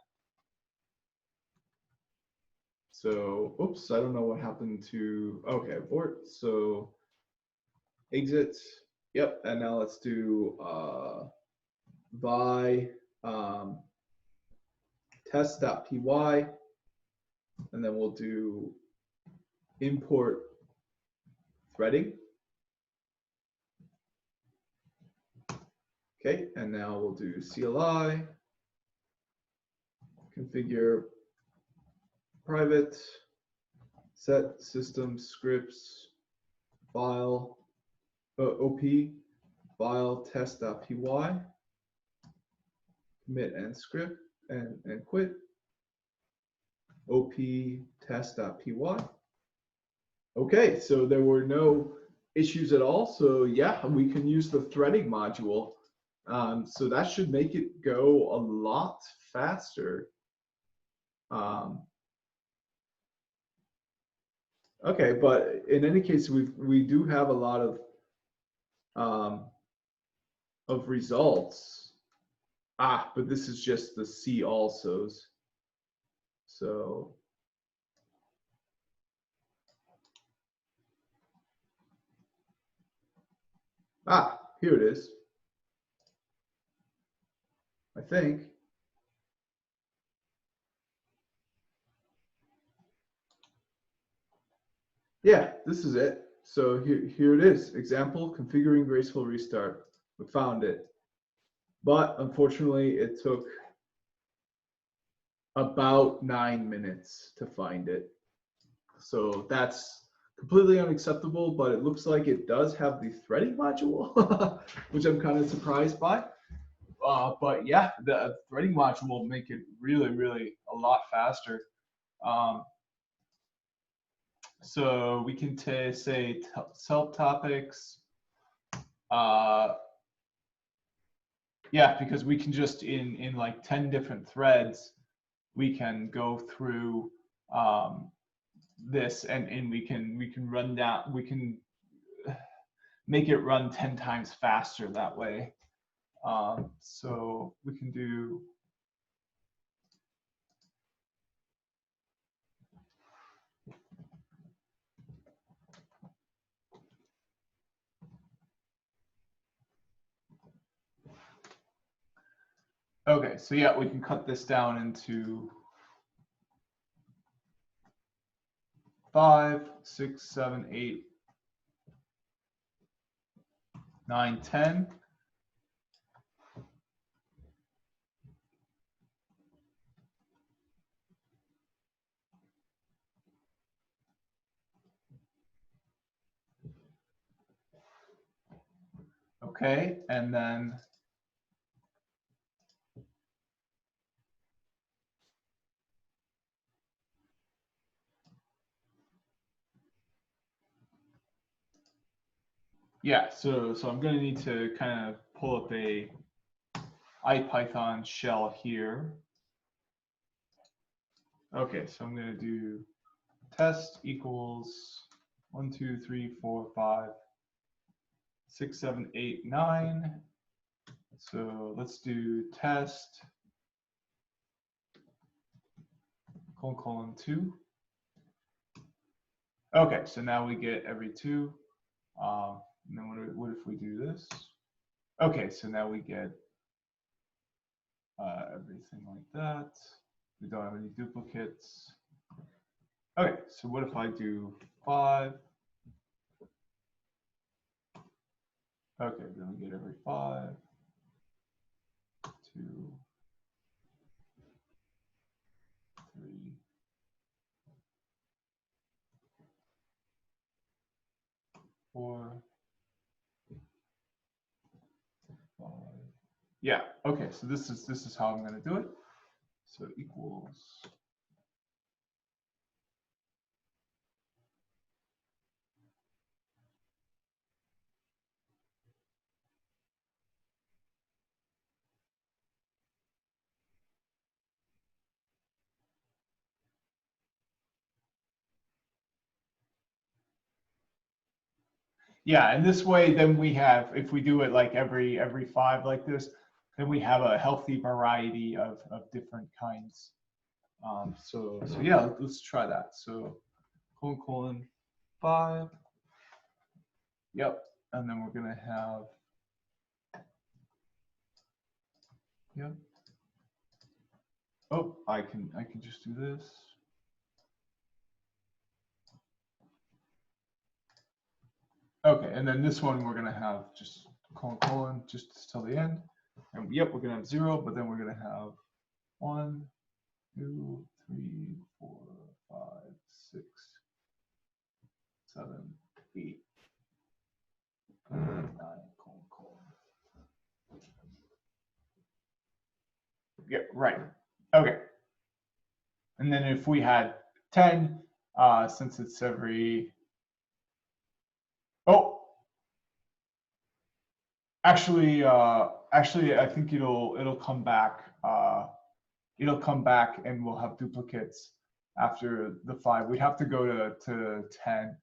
So, oops, I don't know what happened to, okay, abort. So exit, yep, and now let's do vi test.py, and then we'll do import threading. Okay, and now we'll do CLI, configure private, set system scripts, file, OP, file test.py, commit and script, and quit, OP test.py. Okay, so there were no issues at all. So yeah, we can use the threading module. So that should make it go a lot faster. Okay, but in any case, we do have a lot of results. But this is just the C alsos. So here it is. I think. Yeah, this is it. So here it is. Example, configuring graceful restart. We found it. But unfortunately, it took about 9 minutes to find it. So that's completely unacceptable, but it looks like it does have the threading module, which I'm kind of surprised by. But yeah, the threading module will make it really, really a lot faster. So we can say self topics. Yeah, because we can just in like 10 different threads, we can go through this and we can run down, we can make it run 10 times faster that way. So we can do okay, so yeah, we can cut this down into 5, 6, 7, 8, 9, 10. Okay, and then yeah, so I'm going to need to kind of pull up a IPython shell here. Okay, so I'm going to do test equals 1, 2, 3, 4, 5, 6, 7, 8, 9. So let's do test : 2. Okay, so now we get every 2. And then what if we do this? Okay, so now we get everything like that. We don't have any duplicates. Okay, so what if I do 5? Okay, then we get every 5, 2, 3, 4, 5. Yeah, okay, so this is how I'm going to do it. So equals. Yeah, and this way, then we have, if we do it like every 5 like this, then we have a healthy variety of different kinds. So yeah, let's try that. So ::5. Yep, and then we're gonna have, yep. Oh, I can just do this. Okay, and then this one we're gonna have just : just till the end. And yep, we're gonna have 0, but then we're gonna have 1, 2, 3, 4, 5, 6, 7, 8, 9, : Yeah, right. Okay. And then if we had 10, since it's every, oh, actually, I think it'll come back. It'll come back, and we'll have duplicates after the 5. We'd have to go to 10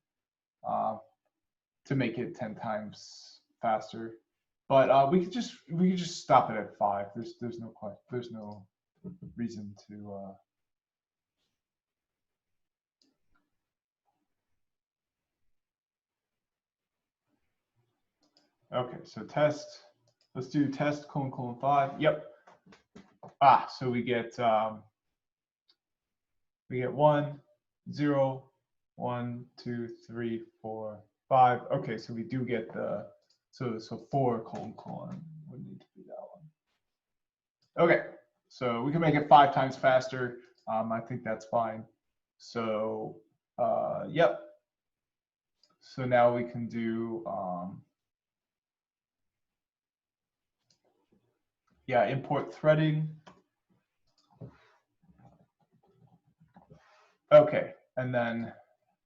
to make it 10 times faster. But we could just stop it at 5. There's no reason to. Okay, so test. Let's do test : 5. Yep. So we get 1, 0, 1, 2, 3, 4, 5. Okay, so we do get the so 4 : would need to be that one. Okay, so we can make it 5 times faster. I think that's fine. So yep. So now we can do yeah, import threading. Okay, and then,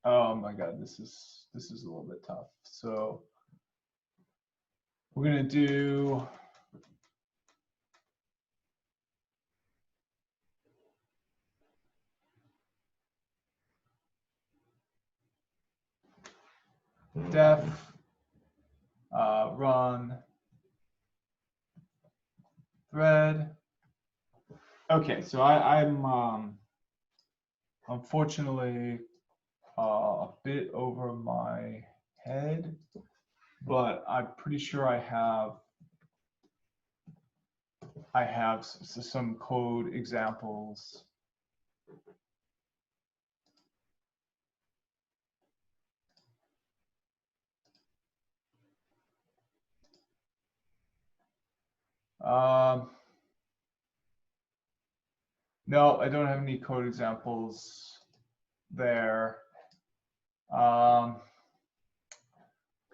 oh my God, this is a little bit tough. So we're gonna do def run thread. Okay, so I'm unfortunately a bit over my head, but I'm pretty sure I have some code examples. No, I don't have any code examples there. Let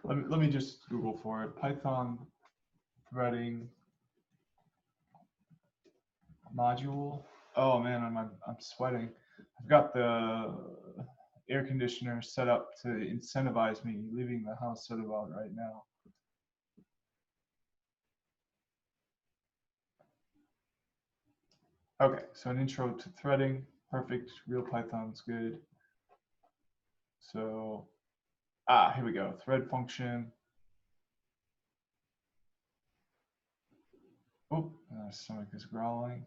me just Google for it. Python threading module. Oh man, I'm sweating. I've got the air conditioner set up to incentivize me leaving the house at about right now. Okay, so an intro to threading. Perfect. Real Python's good. So, here we go. Thread function. Oh, my stomach is growling.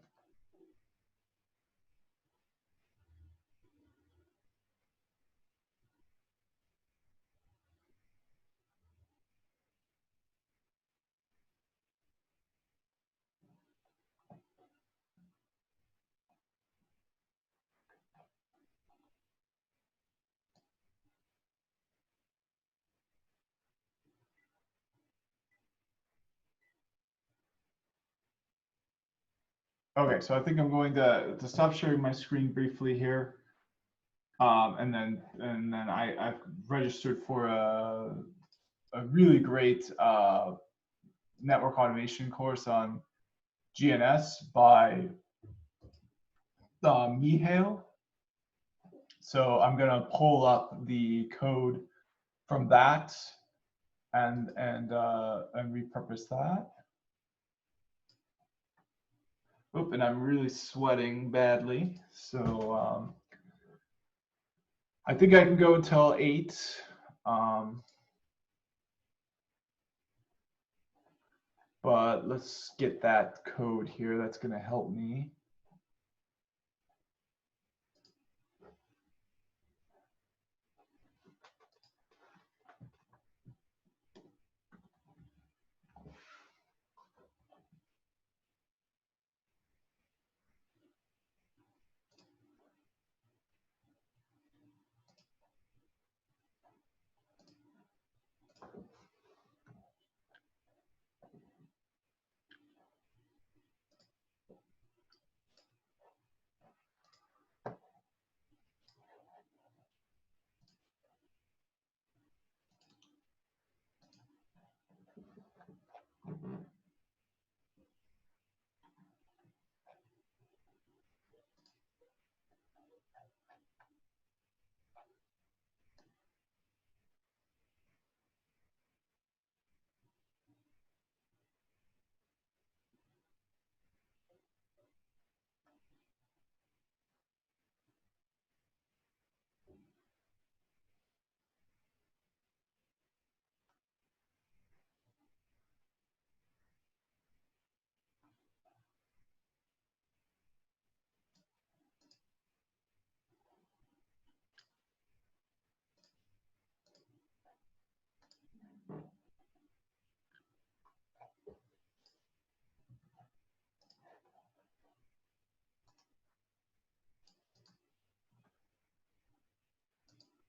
Okay, so I think I'm going to stop sharing my screen briefly here, and then I've registered for a really great network automation course on GNS by Mihail. So I'm gonna pull up the code from that and repurpose that. Oop, and I'm really sweating badly. So I think I can go until 8. but let's get that code here. That's going to help me.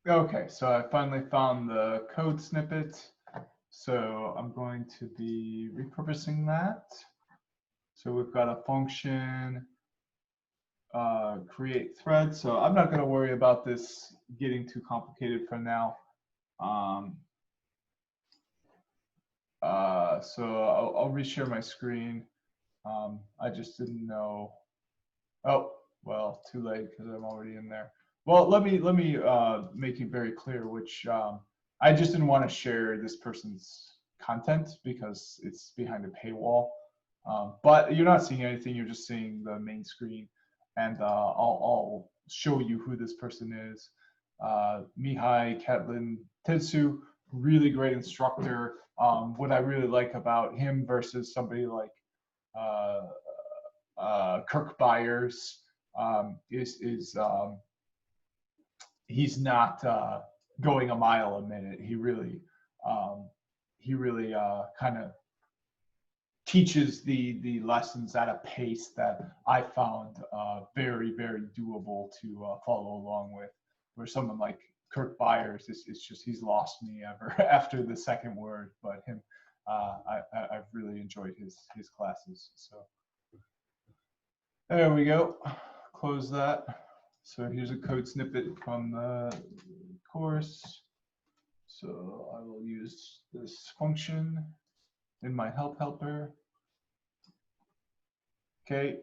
Okay, so I finally found the code snippet. So I'm going to be repurposing that. So we've got a function, create thread. So I'm not going to worry about this getting too complicated for now. So I'll reshare my screen. I just didn't know. Oh, well, too late because I'm already in there. Well, let me make it very clear, which I just didn't want to share this person's content because it's behind a paywall. But you're not seeing anything; you're just seeing the main screen, and I'll show you who this person is. Mihai Catlin Tetsu, really great instructor. What I really like about him versus somebody like Kirk Byers is he's not going a mile a minute. He really kind of teaches the lessons at a pace that I found very doable to follow along with. Where someone like Kirk Byers it's just he's lost me ever after the second word. But him, I've really enjoyed his classes. So. There we go. Close that. So here's a code snippet from the course. So I will use this function in my helper. Okay.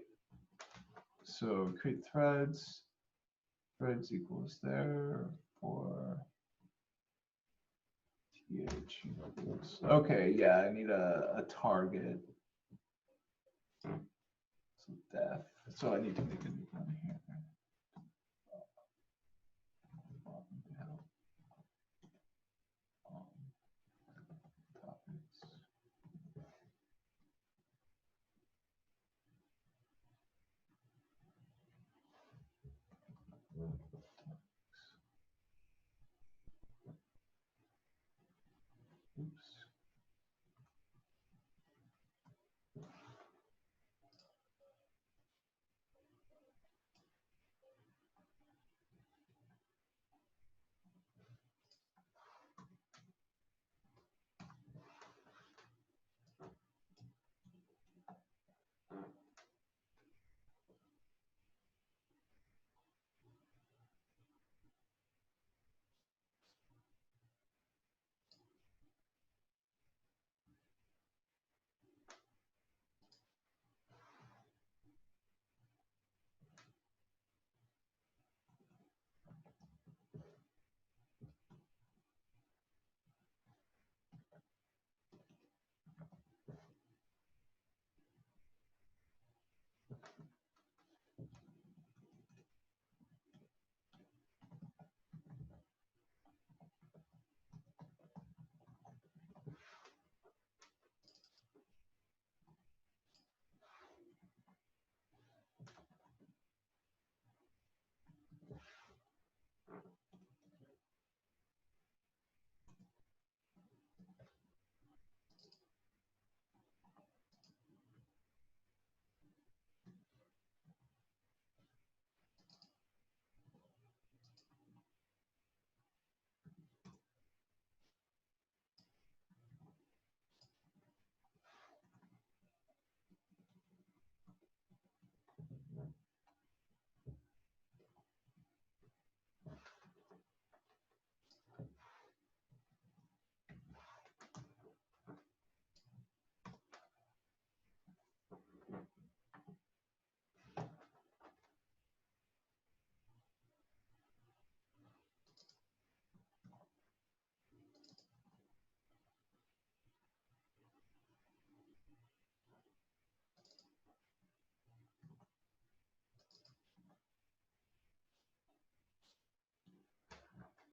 So create threads. Threads equals there for th. Okay, yeah, I need a target. So def. So I need to make a new one here. Oops.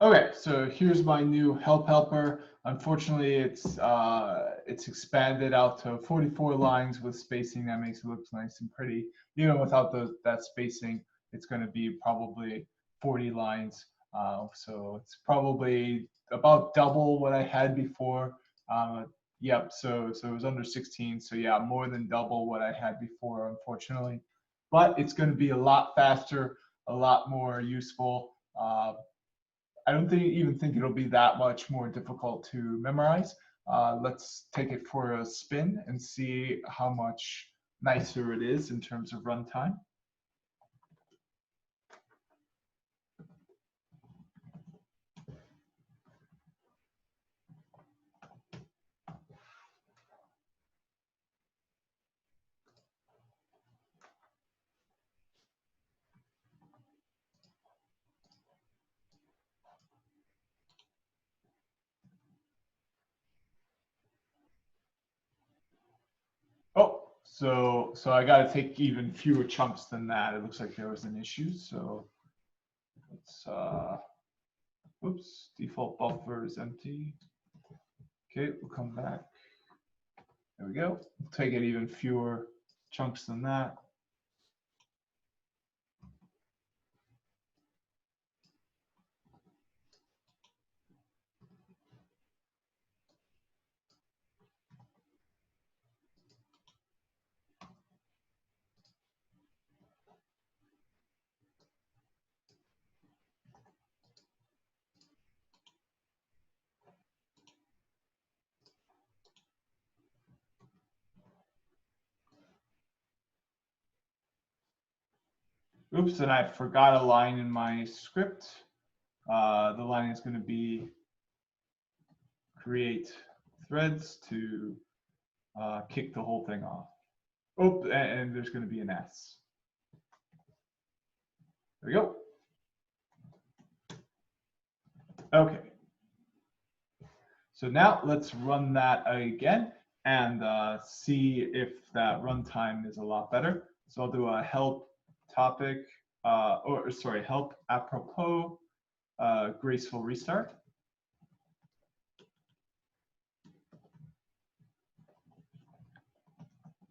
Okay, so here's my new help helper. Unfortunately, it's expanded out to 44 lines with spacing. That makes it look nice and pretty. Even without that spacing, it's going to be probably 40 lines. So it's probably about double what I had before. Yep, so it was under 16. So yeah, more than double what I had before, unfortunately. But it's going to be a lot faster, a lot more useful. I don't even think it'll be that much more difficult to memorize. Let's take it for a spin and see how much nicer it is in terms of runtime. Oh, so I got to take even fewer chunks than that. It looks like there was an issue. So let's whoops, default buffer is empty. Okay, we'll come back. There we go. We'll take it even fewer chunks than that. Oops, and I forgot a line in my script. The line is going to be create threads to kick the whole thing off. Oh, and there's going to be an S. There we go. Okay. So now let's run that again and see if that runtime is a lot better. So I'll do a help topic, help apropos graceful restart.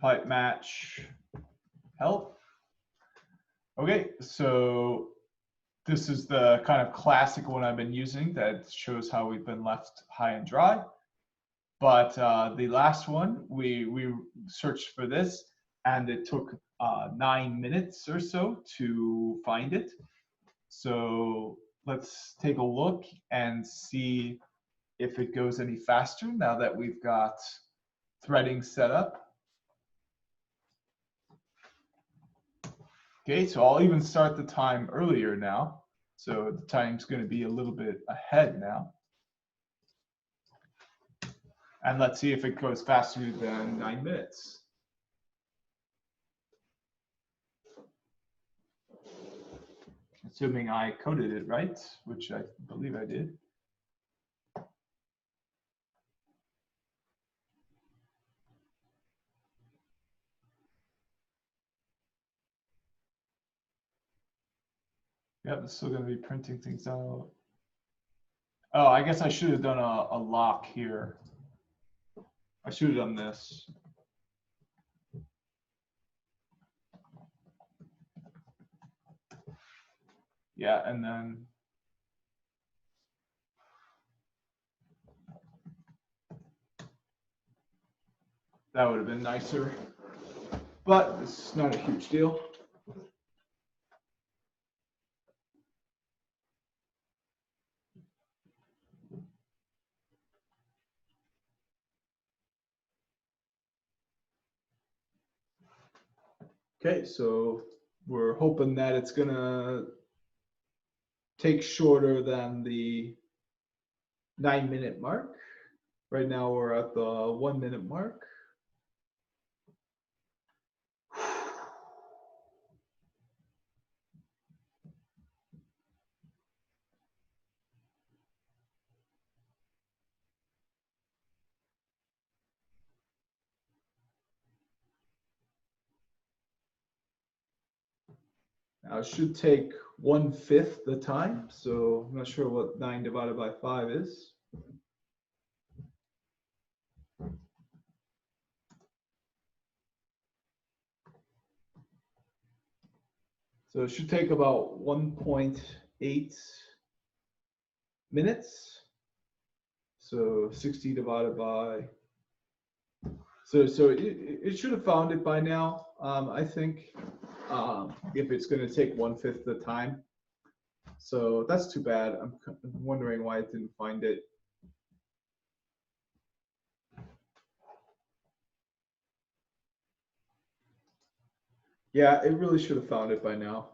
Pipe match help. Okay, so this is the kind of classic one I've been using that shows how we've been left high and dry. But the last one, we searched for this, and it took 9 minutes or so to find it. So let's take a look and see if it goes any faster now that we've got threading set up. Okay, so I'll even start the time earlier now. So the time's going to be a little bit ahead now. And let's see if it goes faster than 9 minutes. Assuming I coded it right, which I believe I did. Yep, it's still going to be printing things out. Oh, I guess I should have done a lock here. I should have done this. Yeah, and then that would have been nicer. But it's not a huge deal. Okay, so we're hoping that it's gonna take shorter than the 9-minute mark. Right now we're at the 1-minute mark. Now it should take 1/5 the time, so I'm not sure what 9 divided by 5 is. So it should take about 1.8 minutes. So 60 divided by, so it should have found it by now, I think, if it's going to take 1/5 the time. So that's too bad. I'm wondering why it didn't find it. Yeah, it really should have found it by now.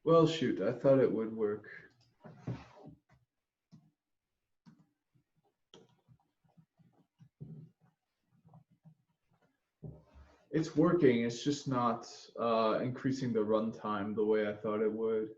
Well, shoot, I thought it would work. It's working, it's just not increasing the runtime the way I thought it would.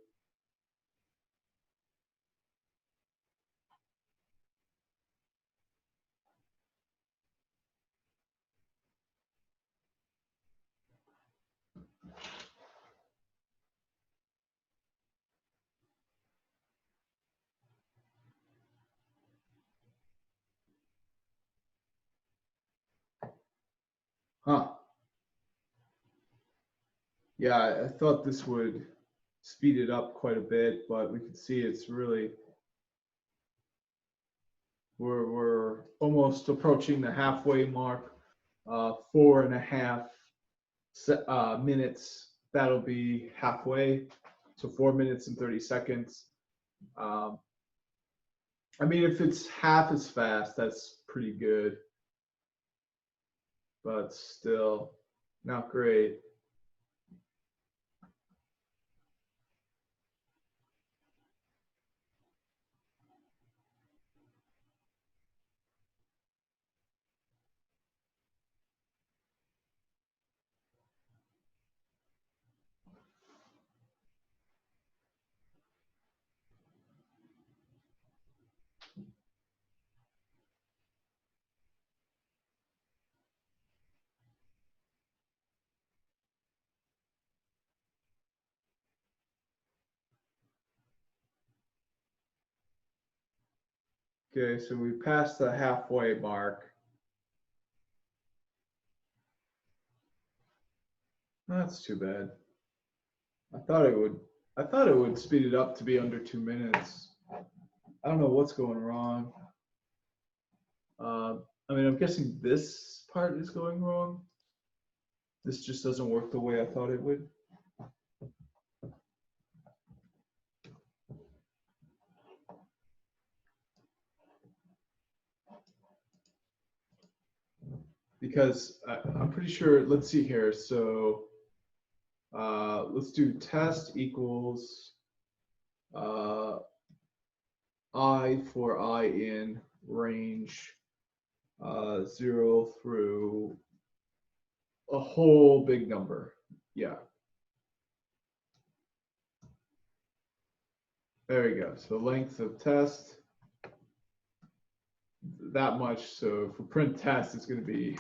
Huh. Yeah, I thought this would speed it up quite a bit, but we can see it's really, we're almost approaching the halfway mark. 4.5 minutes, that'll be halfway. So 4 minutes and 30 seconds. I mean, if it's half as fast, that's pretty good, but still not great. Okay, so we passed the halfway mark. That's too bad. I thought it would speed it up to be under 2 minutes. I don't know what's going wrong. I mean, I'm guessing this part is going wrong. This just doesn't work the way I thought it would. Because I'm pretty sure, let's see here. So let's do test equals I for I in range 0 through a whole big number. Yeah. There we go. So length of test, that much. So for print test, it's going to be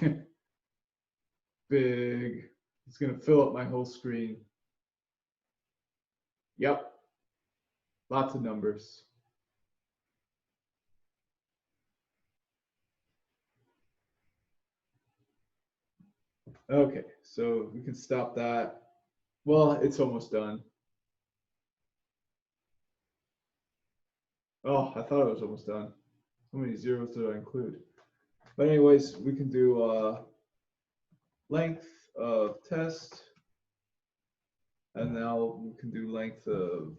big. It's going to fill up my whole screen. Yep. Lots of numbers. Okay, so we can stop that. Well, it's almost done. Oh, I thought it was almost done. How many zeros did I include? But anyways, we can do length of test, and now we can do length of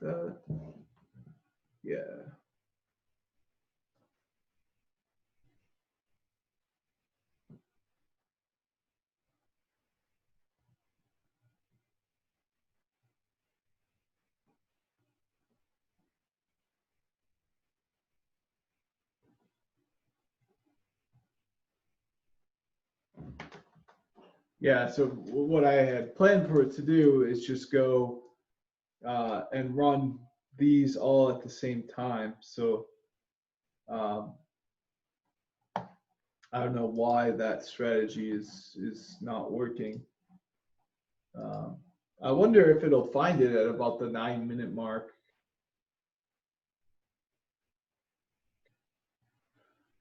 that. Yeah. Yeah, so what I had planned for it to do is just go and run these all at the same time. So um, I don't know why that strategy is not working. I wonder if it'll find it at about the 9-minute mark.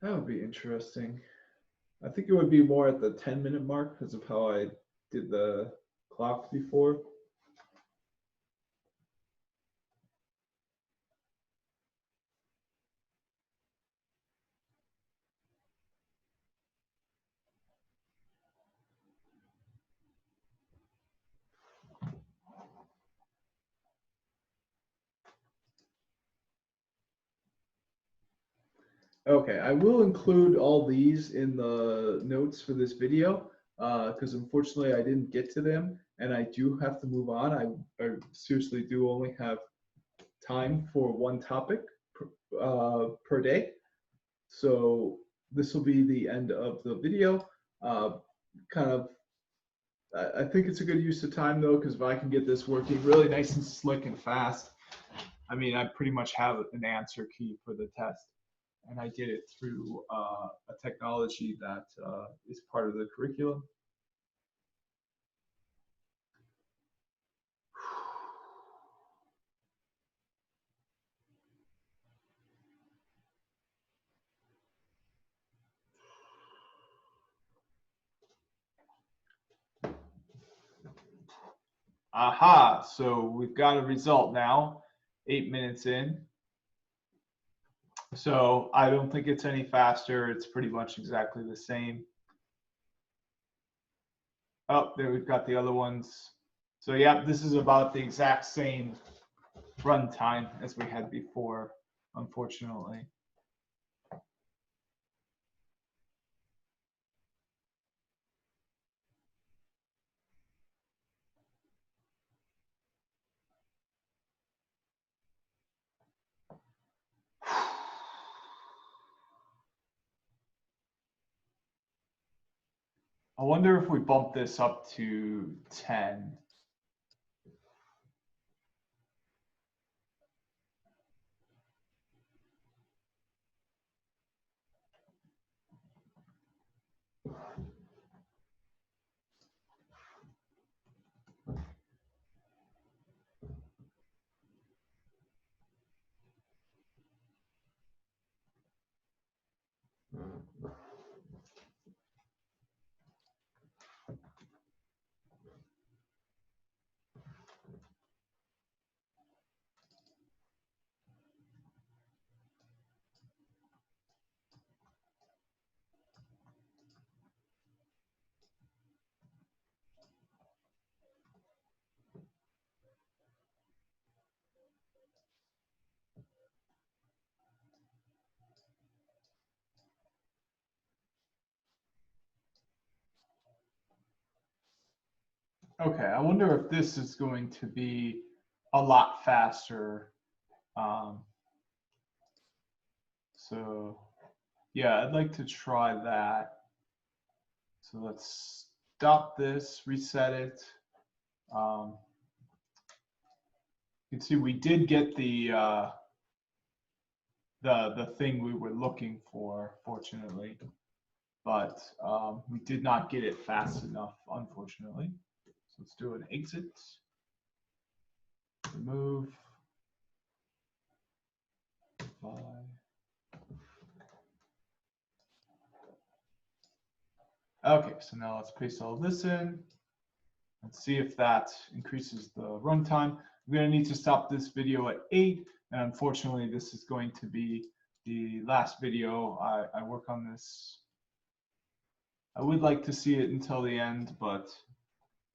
That would be interesting. I think it would be more at the 10-minute mark because of how I did the clock before. Okay, I will include all these in the notes for this video because unfortunately I didn't get to them and I do have to move on. I seriously do only have time for one topic per day. So this will be the end of the video. Kind of, I think it's a good use of time though, because if I can get this working really nice and slick and fast, I mean, I pretty much have an answer key for the test. And I did it through a technology that is part of the curriculum. Aha, so we've got a result now, 8 minutes in. So I don't think it's any faster. It's pretty much exactly the same. Oh, there we've got the other ones. So yeah, this is about the exact same runtime as we had before, unfortunately. I wonder if we bump this up to 10. Okay, I wonder if this is going to be a lot faster. So yeah, I'd like to try that. So let's stop this, reset it. You can see we did get the thing we were looking for, fortunately, but we did not get it fast enough, unfortunately. So let's do an exit, remove, apply. Okay, so now let's paste all this in. Let's see if that increases the runtime. We're going to need to stop this video at 8, and unfortunately, this is going to be the last video I work on this. I would like to see it until the end, but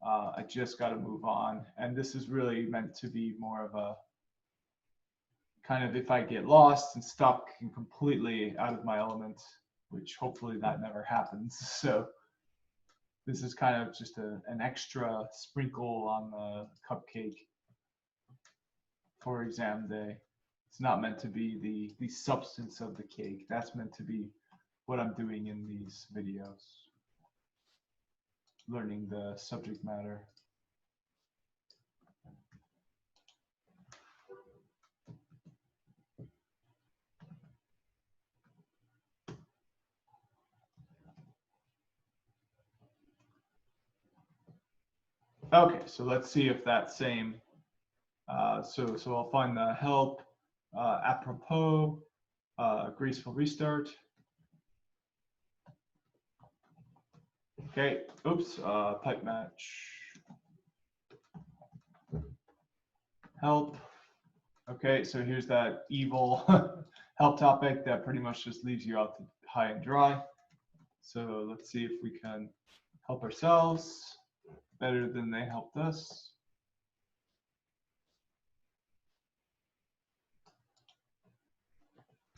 I just got to move on. And this is really meant to be more of a kind of if I get lost and stuck and completely out of my element, which hopefully that never happens. So this is kind of just an extra sprinkle on the cupcake for exam day. It's not meant to be the substance of the cake. That's meant to be what I'm doing in these videos. learning the subject matter. Okay, so let's see if that same, so I'll find the help, apropos, graceful restart. Okay, oops, pipe match, help. Okay, so here's that evil help topic that pretty much just leaves you out to high and dry. So let's see if we can help ourselves better than they helped us.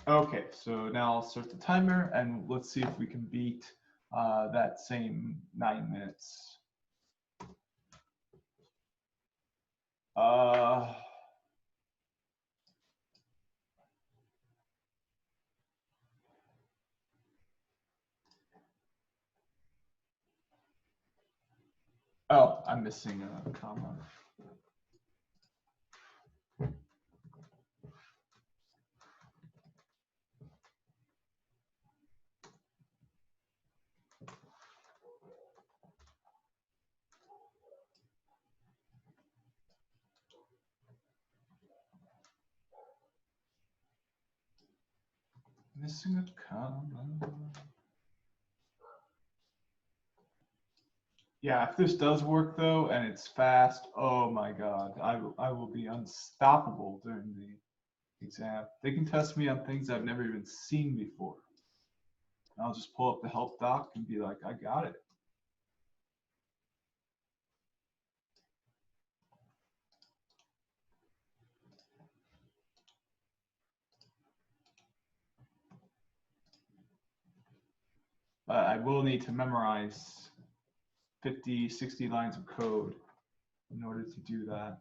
Okay, so now I'll start the timer and let's see if we can beat that same 9 minutes. Oh, I'm missing a comma. Missing a comma. Yeah, if this does work though, and it's fast, oh my God, I will be unstoppable during the exam. They can test me on things I've never even seen before. I'll just pull up the help doc and be like, I got it. But I will need to memorize 50, 60 lines of code in order to do that.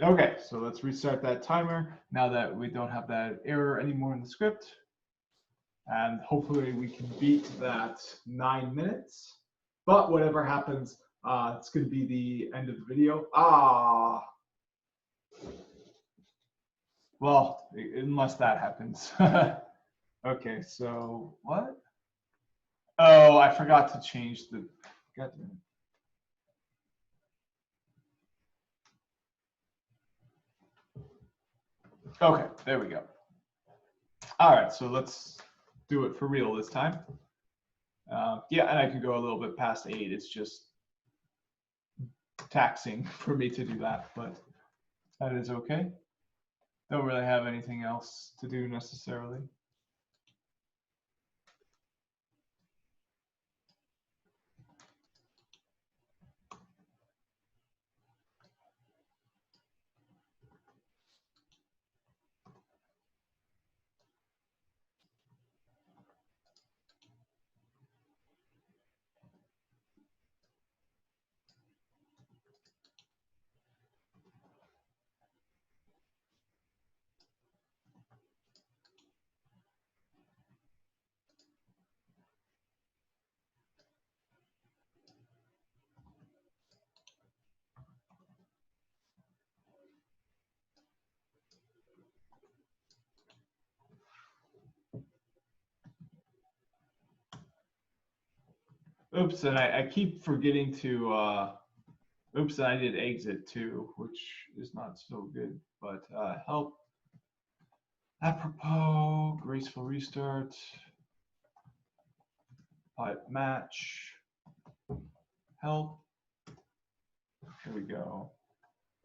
Okay, so let's restart that timer now that we don't have that error anymore in the script. And hopefully we can beat that 9 minutes. But whatever happens, it's going to be the end of the video. Well, unless that happens. Okay, so what? Oh, I forgot to change the. God damn it. Okay, there we go. All right, so let's do it for real this time. Yeah, and I could go a little bit past 8. It's just taxing for me to do that, but that is okay. Don't really have anything else to do necessarily. Oops, and I keep forgetting to, oops, and I did exit too, which is not so good, but help, apropos, graceful restart, pipe match, help, Here we go.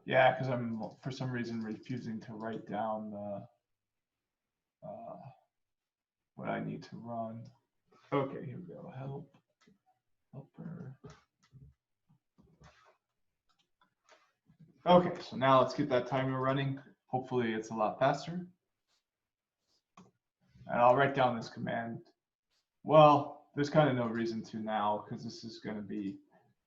Yeah, because I'm for some reason refusing to write down the what I need to run. Okay, here we go. Helper. Okay, so now let's get that timer running. Hopefully it's a lot faster. And I'll write down this command. Well, there's kind of no reason to now because this is going to be,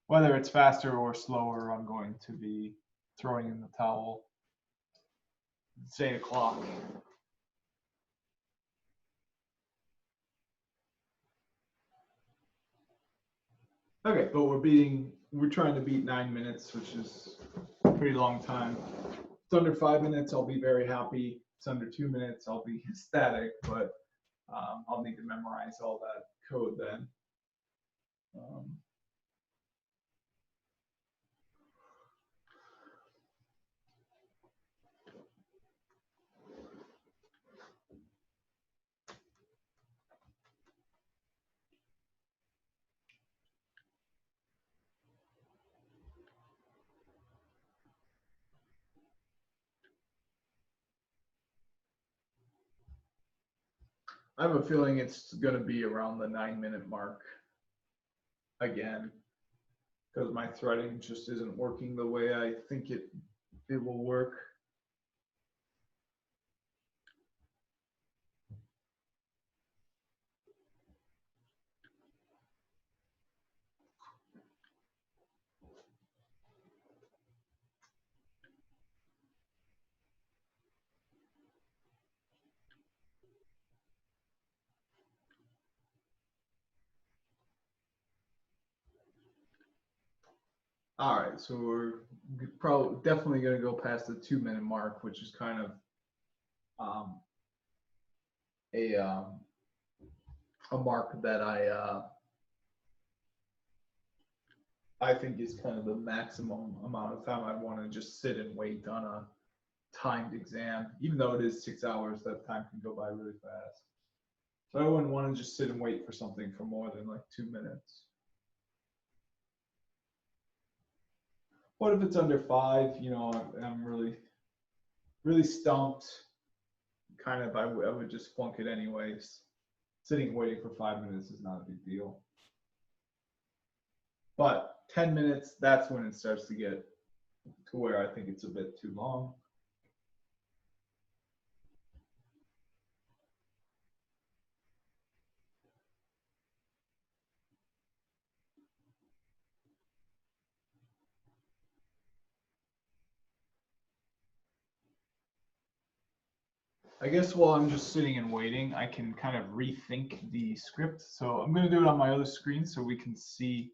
whether it's faster or slower, I'm going to be throwing in the towel. It's 8 o'clock. Okay, but we're trying to beat 9 minutes, which is a pretty long time. If it's under 5 minutes, I'll be very happy. If it's under 2 minutes, I'll be ecstatic, but I'll need to memorize all that code then. I have a feeling it's going to be around the 9-minute mark again, because my threading just isn't working the way I think it will work. All right, so we're probably definitely going to go past the 2-minute mark, which is kind of a mark that I think is kind of the maximum amount of time I want to just sit and wait on a timed exam. Even though it is 6 hours, that time can go by really fast. So I wouldn't want to just sit and wait for something for more than like 2 minutes. What if it's under 5? You know, I'm really stumped. Kind of, I would just flunk it anyways. Sitting and waiting for 5 minutes is not a big deal. But 10 minutes, that's when it starts to get to where I think it's a bit too long. I guess while I'm just sitting and waiting, I can kind of rethink the script. So I'm going to do it on my other screen so we can see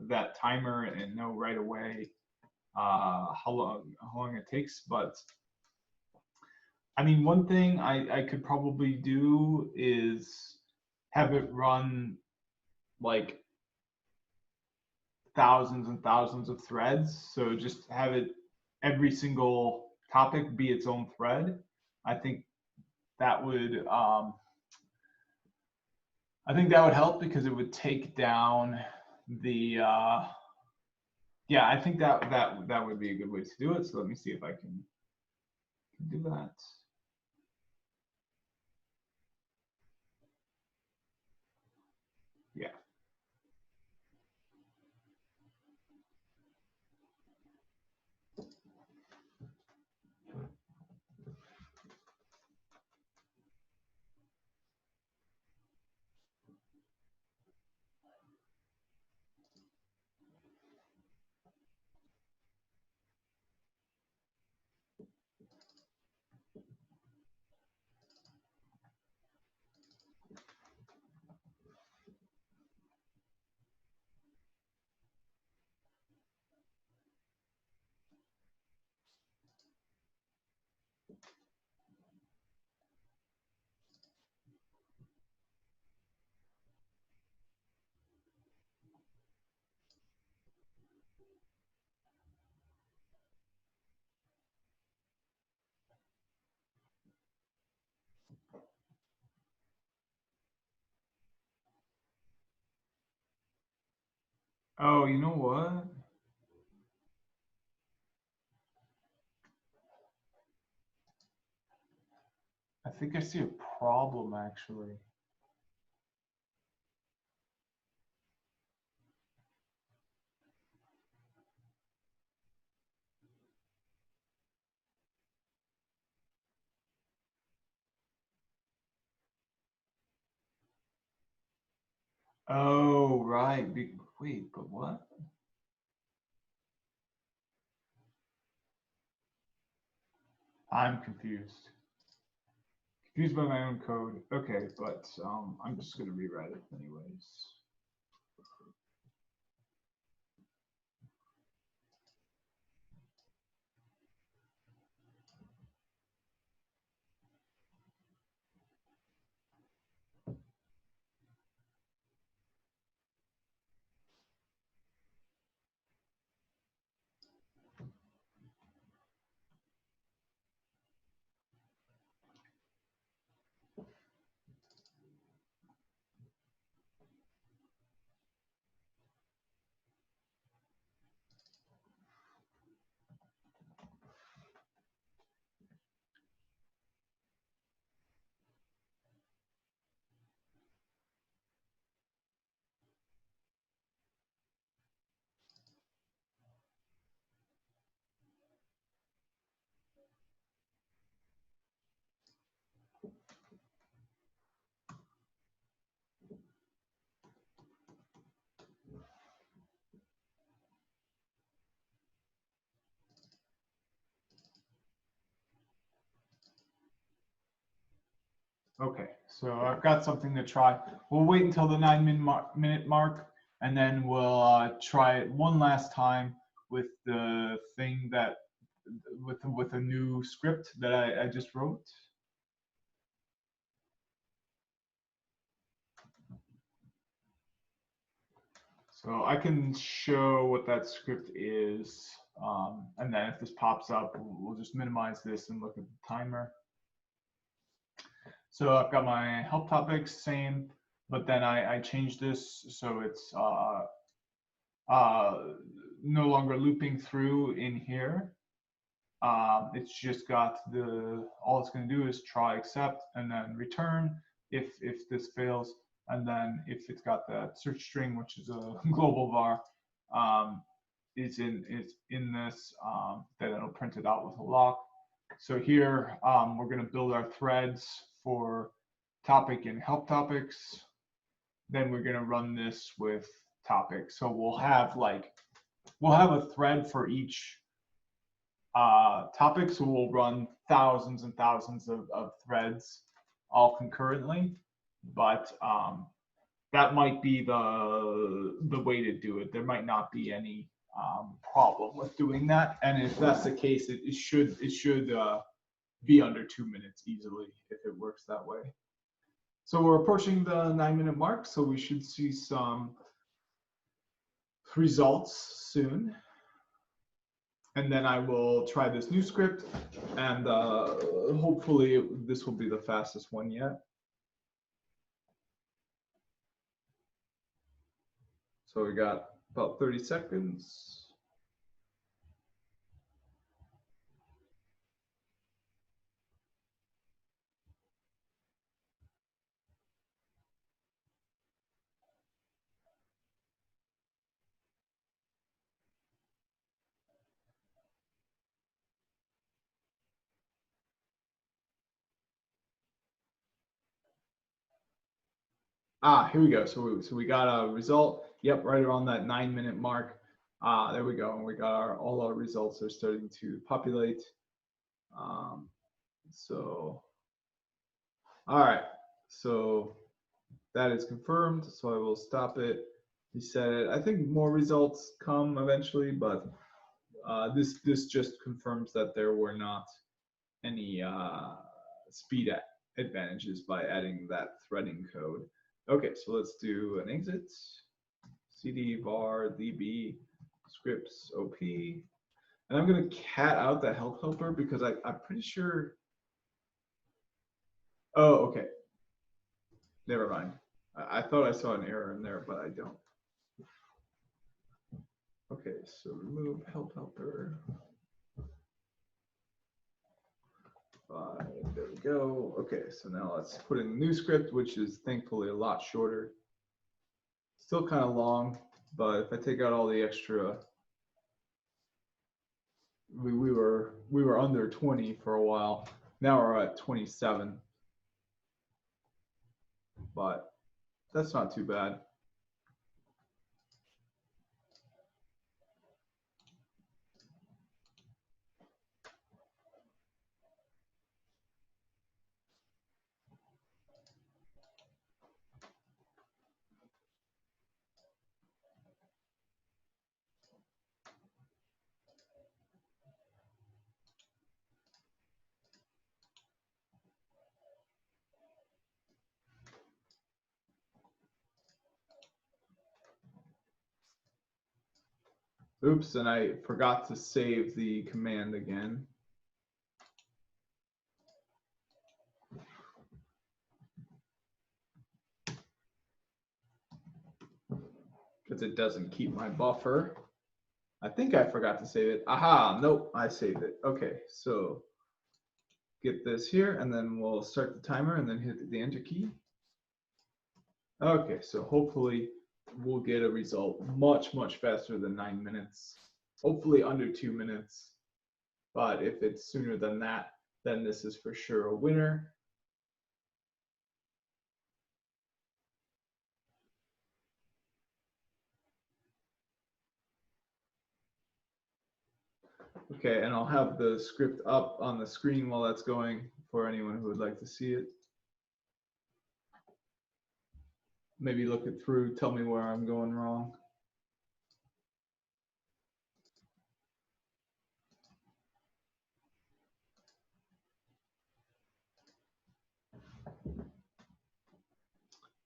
that timer and know right away how long it takes. But I mean, one thing I could probably do is have it run like thousands and thousands of threads. So just have it, every single topic be its own thread. I think that would help because it would take down the yeah, I think that would be a good way to do it. So let me see if I can do that. Yeah. Oh, you know what? think I see a problem actually. Oh, right. Wait, but what? I'm confused. Confused by my own code. Okay, but I'm just going to rewrite it anyways. Okay, so I've got something to try. We'll wait until the 9-minute mark, and then we'll try it one last time with the thing that with a new script that I just wrote. So I can show what that script is, and then if this pops up, we'll just minimize this and look at the timer. So I've got my help topics, same, but then I changed this so it's no longer looping through in here. It's just got all it's going to do is try accept and then return if this fails, and then if it's got that search string, which is a global var, is in this, then it'll print it out with a lock. So here we're going to build our threads for topic and help topics. Then we're going to run this with topics. So we'll have a thread for each topic. So we'll run thousands and thousands of threads all concurrently. But that might be the way to do it. There might not be any problem with doing that. And if that's the case, it should be under 2 minutes easily if it works that way. So we're approaching the 9-minute mark, so we should see some results soon. And then I will try this new script, and hopefully this will be the fastest one yet. So we got about 30 seconds. Here we go. So we got a result. Yep, right around that 9-minute mark. There we go. And we got all our results are starting to populate. So, all right. So that is confirmed. So I will stop it, reset it. I think more results come eventually, but this just confirms that there were not any speed advantages by adding that threading code. Okay, so let's do an exit. cd var db scripts op, and I'm going to cat out the help helper because I'm pretty sure. Oh, okay. Never mind. I thought I saw an error in there, but I don't. Okay, so remove help helper. There we go. Okay, so now let's put in the new script, which is thankfully a lot shorter. Still kind of long, but if I take out all the extra, we were under 20 for a while. Now we're at 27, but that's not too bad. Oops, and I forgot to save the command again. Because it doesn't keep my buffer. I think I forgot to save it. Aha, nope, I saved it. Okay, so get this here, and then we'll start the timer and then hit the enter key. Okay, so hopefully we'll get a result much faster than 9 minutes. Hopefully under 2 minutes. But if it's sooner than that, then this is for sure a winner. Okay, and I'll have the script up on the screen while that's going for anyone who would like to see it. Maybe look it through, tell me where I'm going wrong.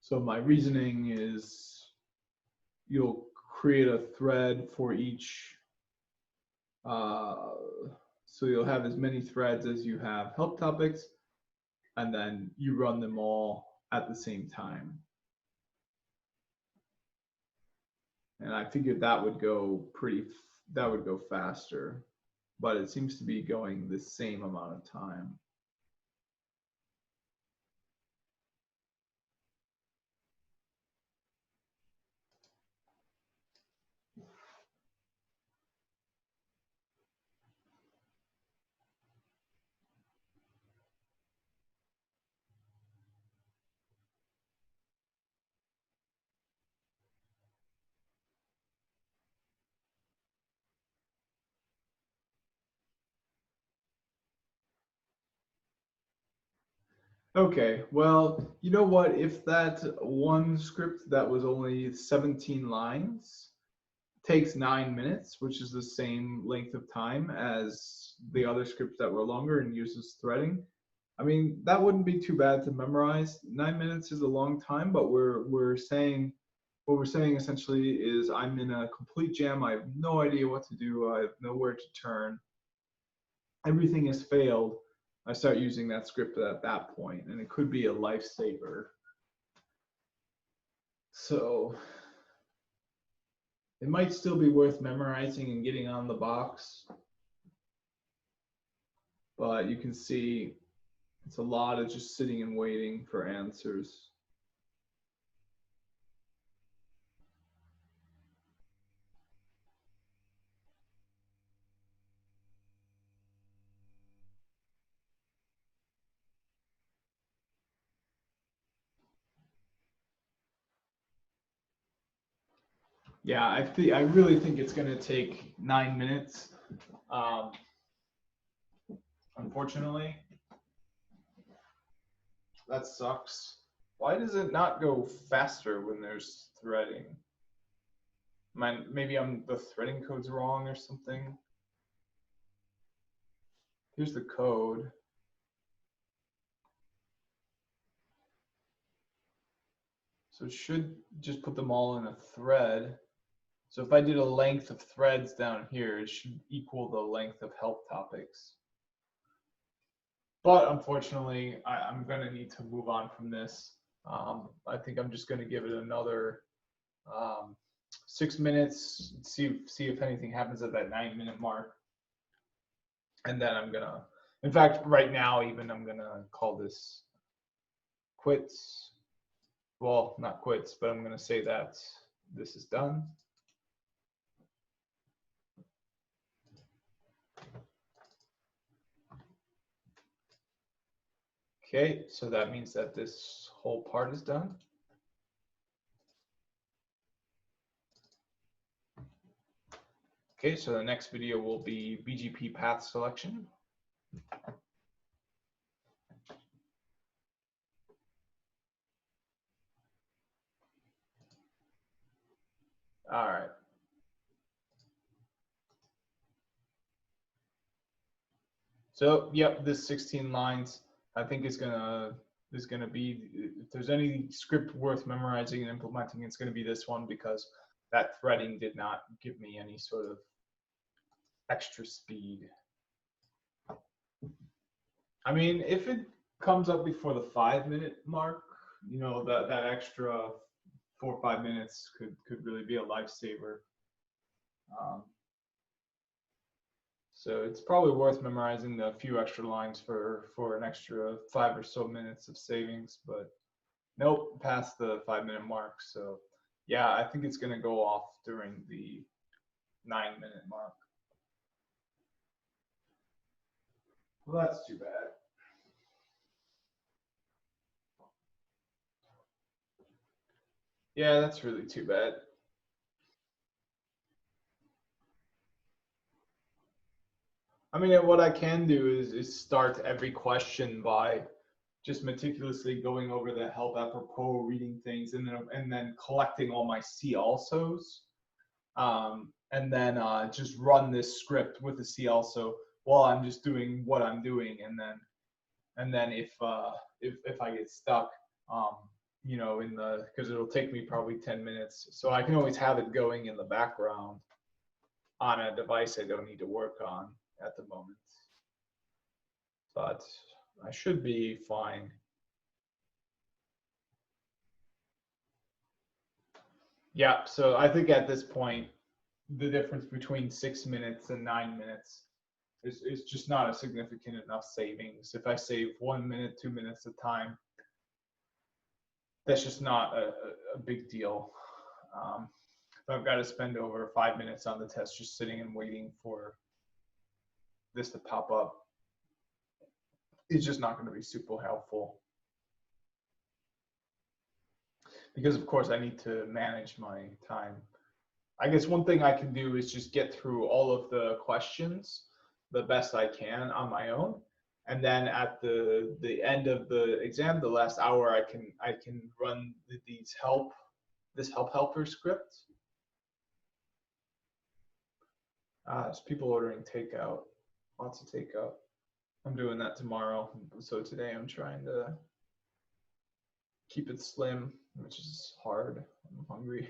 So my reasoning is you'll create a thread for each. So you'll have as many threads as you have help topics, and then you run them all at the same time. And I figured that would go faster, but it seems to be going the same amount of time. Okay, well, you know what? If that one script that was only 17 lines takes 9 minutes, which is the same length of time as the other scripts that were longer and uses threading, I mean, that wouldn't be too bad to memorize. 9 minutes is a long time, but what we're saying essentially is I'm in a complete jam. I have no idea what to do. I have nowhere to turn. Everything has failed. I start using that script at that point, and it could be a lifesaver. So it might still be worth memorizing and getting on the box, but you can see it's a lot of just sitting and waiting for answers. Yeah, I really think it's going to take 9 minutes. Unfortunately, that sucks. Why does it not go faster when there's threading? Maybe the threading code's wrong or something. Here's the code. So it should just put them all in a thread. So if I did a length of threads down here, it should equal the length of help topics. But unfortunately, I'm going to need to move on from this. I think I'm just going to give it another 6 minutes, see if anything happens at that 9 minute mark. And then I'm going to In fact, right now, even I'm gonna call this quits. Well, not quits, but I'm gonna say that this is done. Okay, so that means that this whole part is done. Okay, so the next video will be BGP path selection. All right. So, yep, this 16 lines, I think is gonna be, if there's any script worth memorizing and implementing, it's gonna be this one, because that threading did not give me any sort of extra speed. I mean, if it comes up before the 5-minute mark, you know, that extra 4 or 5 minutes could really be a lifesaver. So it's probably worth memorizing the few extra lines for an extra 5 or so minutes of savings, but nope, past the 5-minute mark. So yeah, I think it's gonna go off during the 9-minute mark. Well, that's too bad. Yeah, that's really too bad. I mean, what I can do is start every question by just meticulously going over the help apropos, reading things, and then collecting all my see alsos, and then just run this script with the see also while I'm just doing what I'm doing, and then if I get stuck, you know, because it'll take me probably 10 minutes, so I can always have it going in the background on a device I don't need to work on at the moment. But I should be fine. Yeah, so I think at this point, the difference between 6 minutes and 9 minutes is just not a significant enough savings. If I save 1 minute, 2 minutes of time, that's just not a big deal. If I've got to spend over 5 minutes on the test just sitting and waiting for this to pop up, it's just not going to be super helpful. Because of course I need to manage my time. I guess one thing I can do is just get through all of the questions the best I can on my own, and then at the end of the exam, the last hour, I can run this helper script. There's people ordering takeout, lots of takeout. I'm doing that tomorrow, so today I'm trying to keep it slim, which is hard. I'm hungry.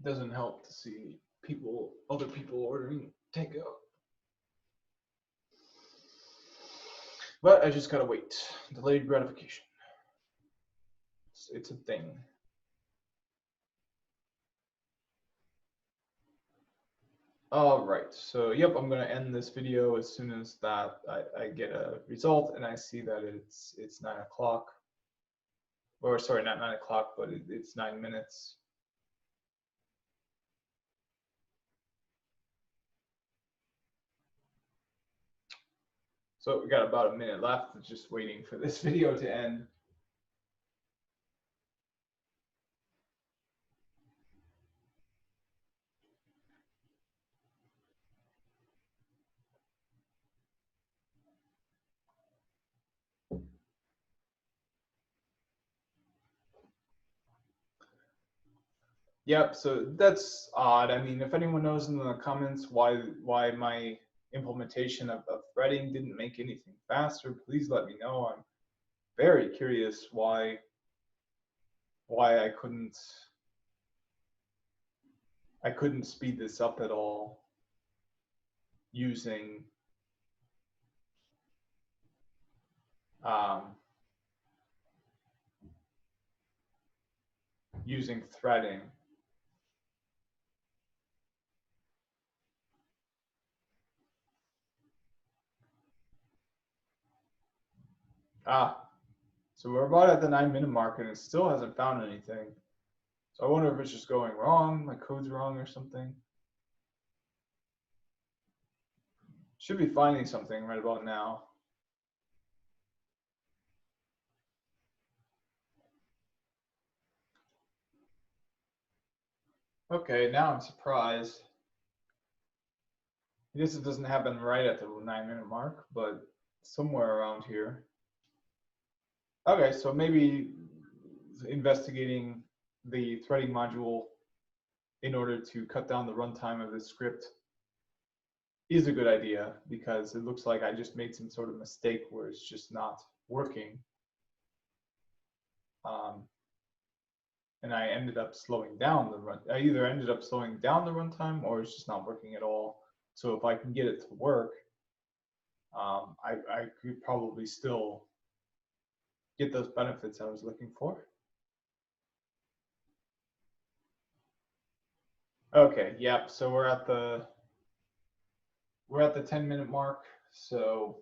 Doesn't help to see other people ordering takeout. But I just gotta wait. Delayed gratification. It's a thing. All right, so yep, I'm gonna end this video as soon as that I get a result and I see that it's 9 o'clock. Or sorry, not 9 o'clock, but it's 9 minutes. So we got about a minute left, just waiting for this video to end. Yep, so that's odd. I mean, if anyone knows in the comments why my implementation of threading didn't make anything faster, please let me know. I'm very curious why I couldn't speed this up at all using using threading. So we're about at the 9-minute mark and it still hasn't found anything. So I wonder if it's just going wrong, my code's wrong or something. Should be finding something right about now. Okay, now I'm surprised. I guess it doesn't happen right at the 9-minute mark, but somewhere around here. Okay, so maybe investigating the threading module in order to cut down the runtime of this script is a good idea, because it looks like I just made some sort of mistake where it's just not working. And I ended up slowing down the run. I either ended up slowing down the runtime or it's just not working at all. So if I can get it to work, I could probably still get those benefits I was looking for. Okay, yep. So we're at the 10-minute mark. So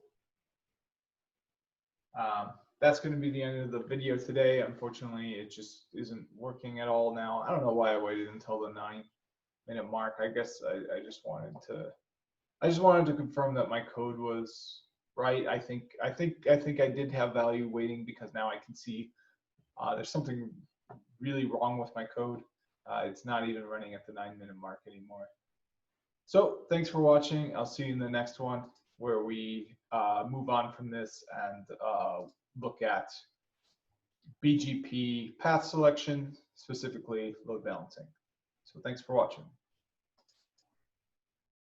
that's going to be the end of the video today. Unfortunately, it just isn't working at all now. I don't know why I waited until the 9-minute mark. I guess I just wanted to confirm that my code was right. I think I did have value waiting, because now I can see there's something really wrong with my code. It's not even running at the 9-minute mark anymore. So thanks for watching. I'll see you in the next one, where we move on from this and look at BGP path selection, specifically load balancing. So thanks for watching.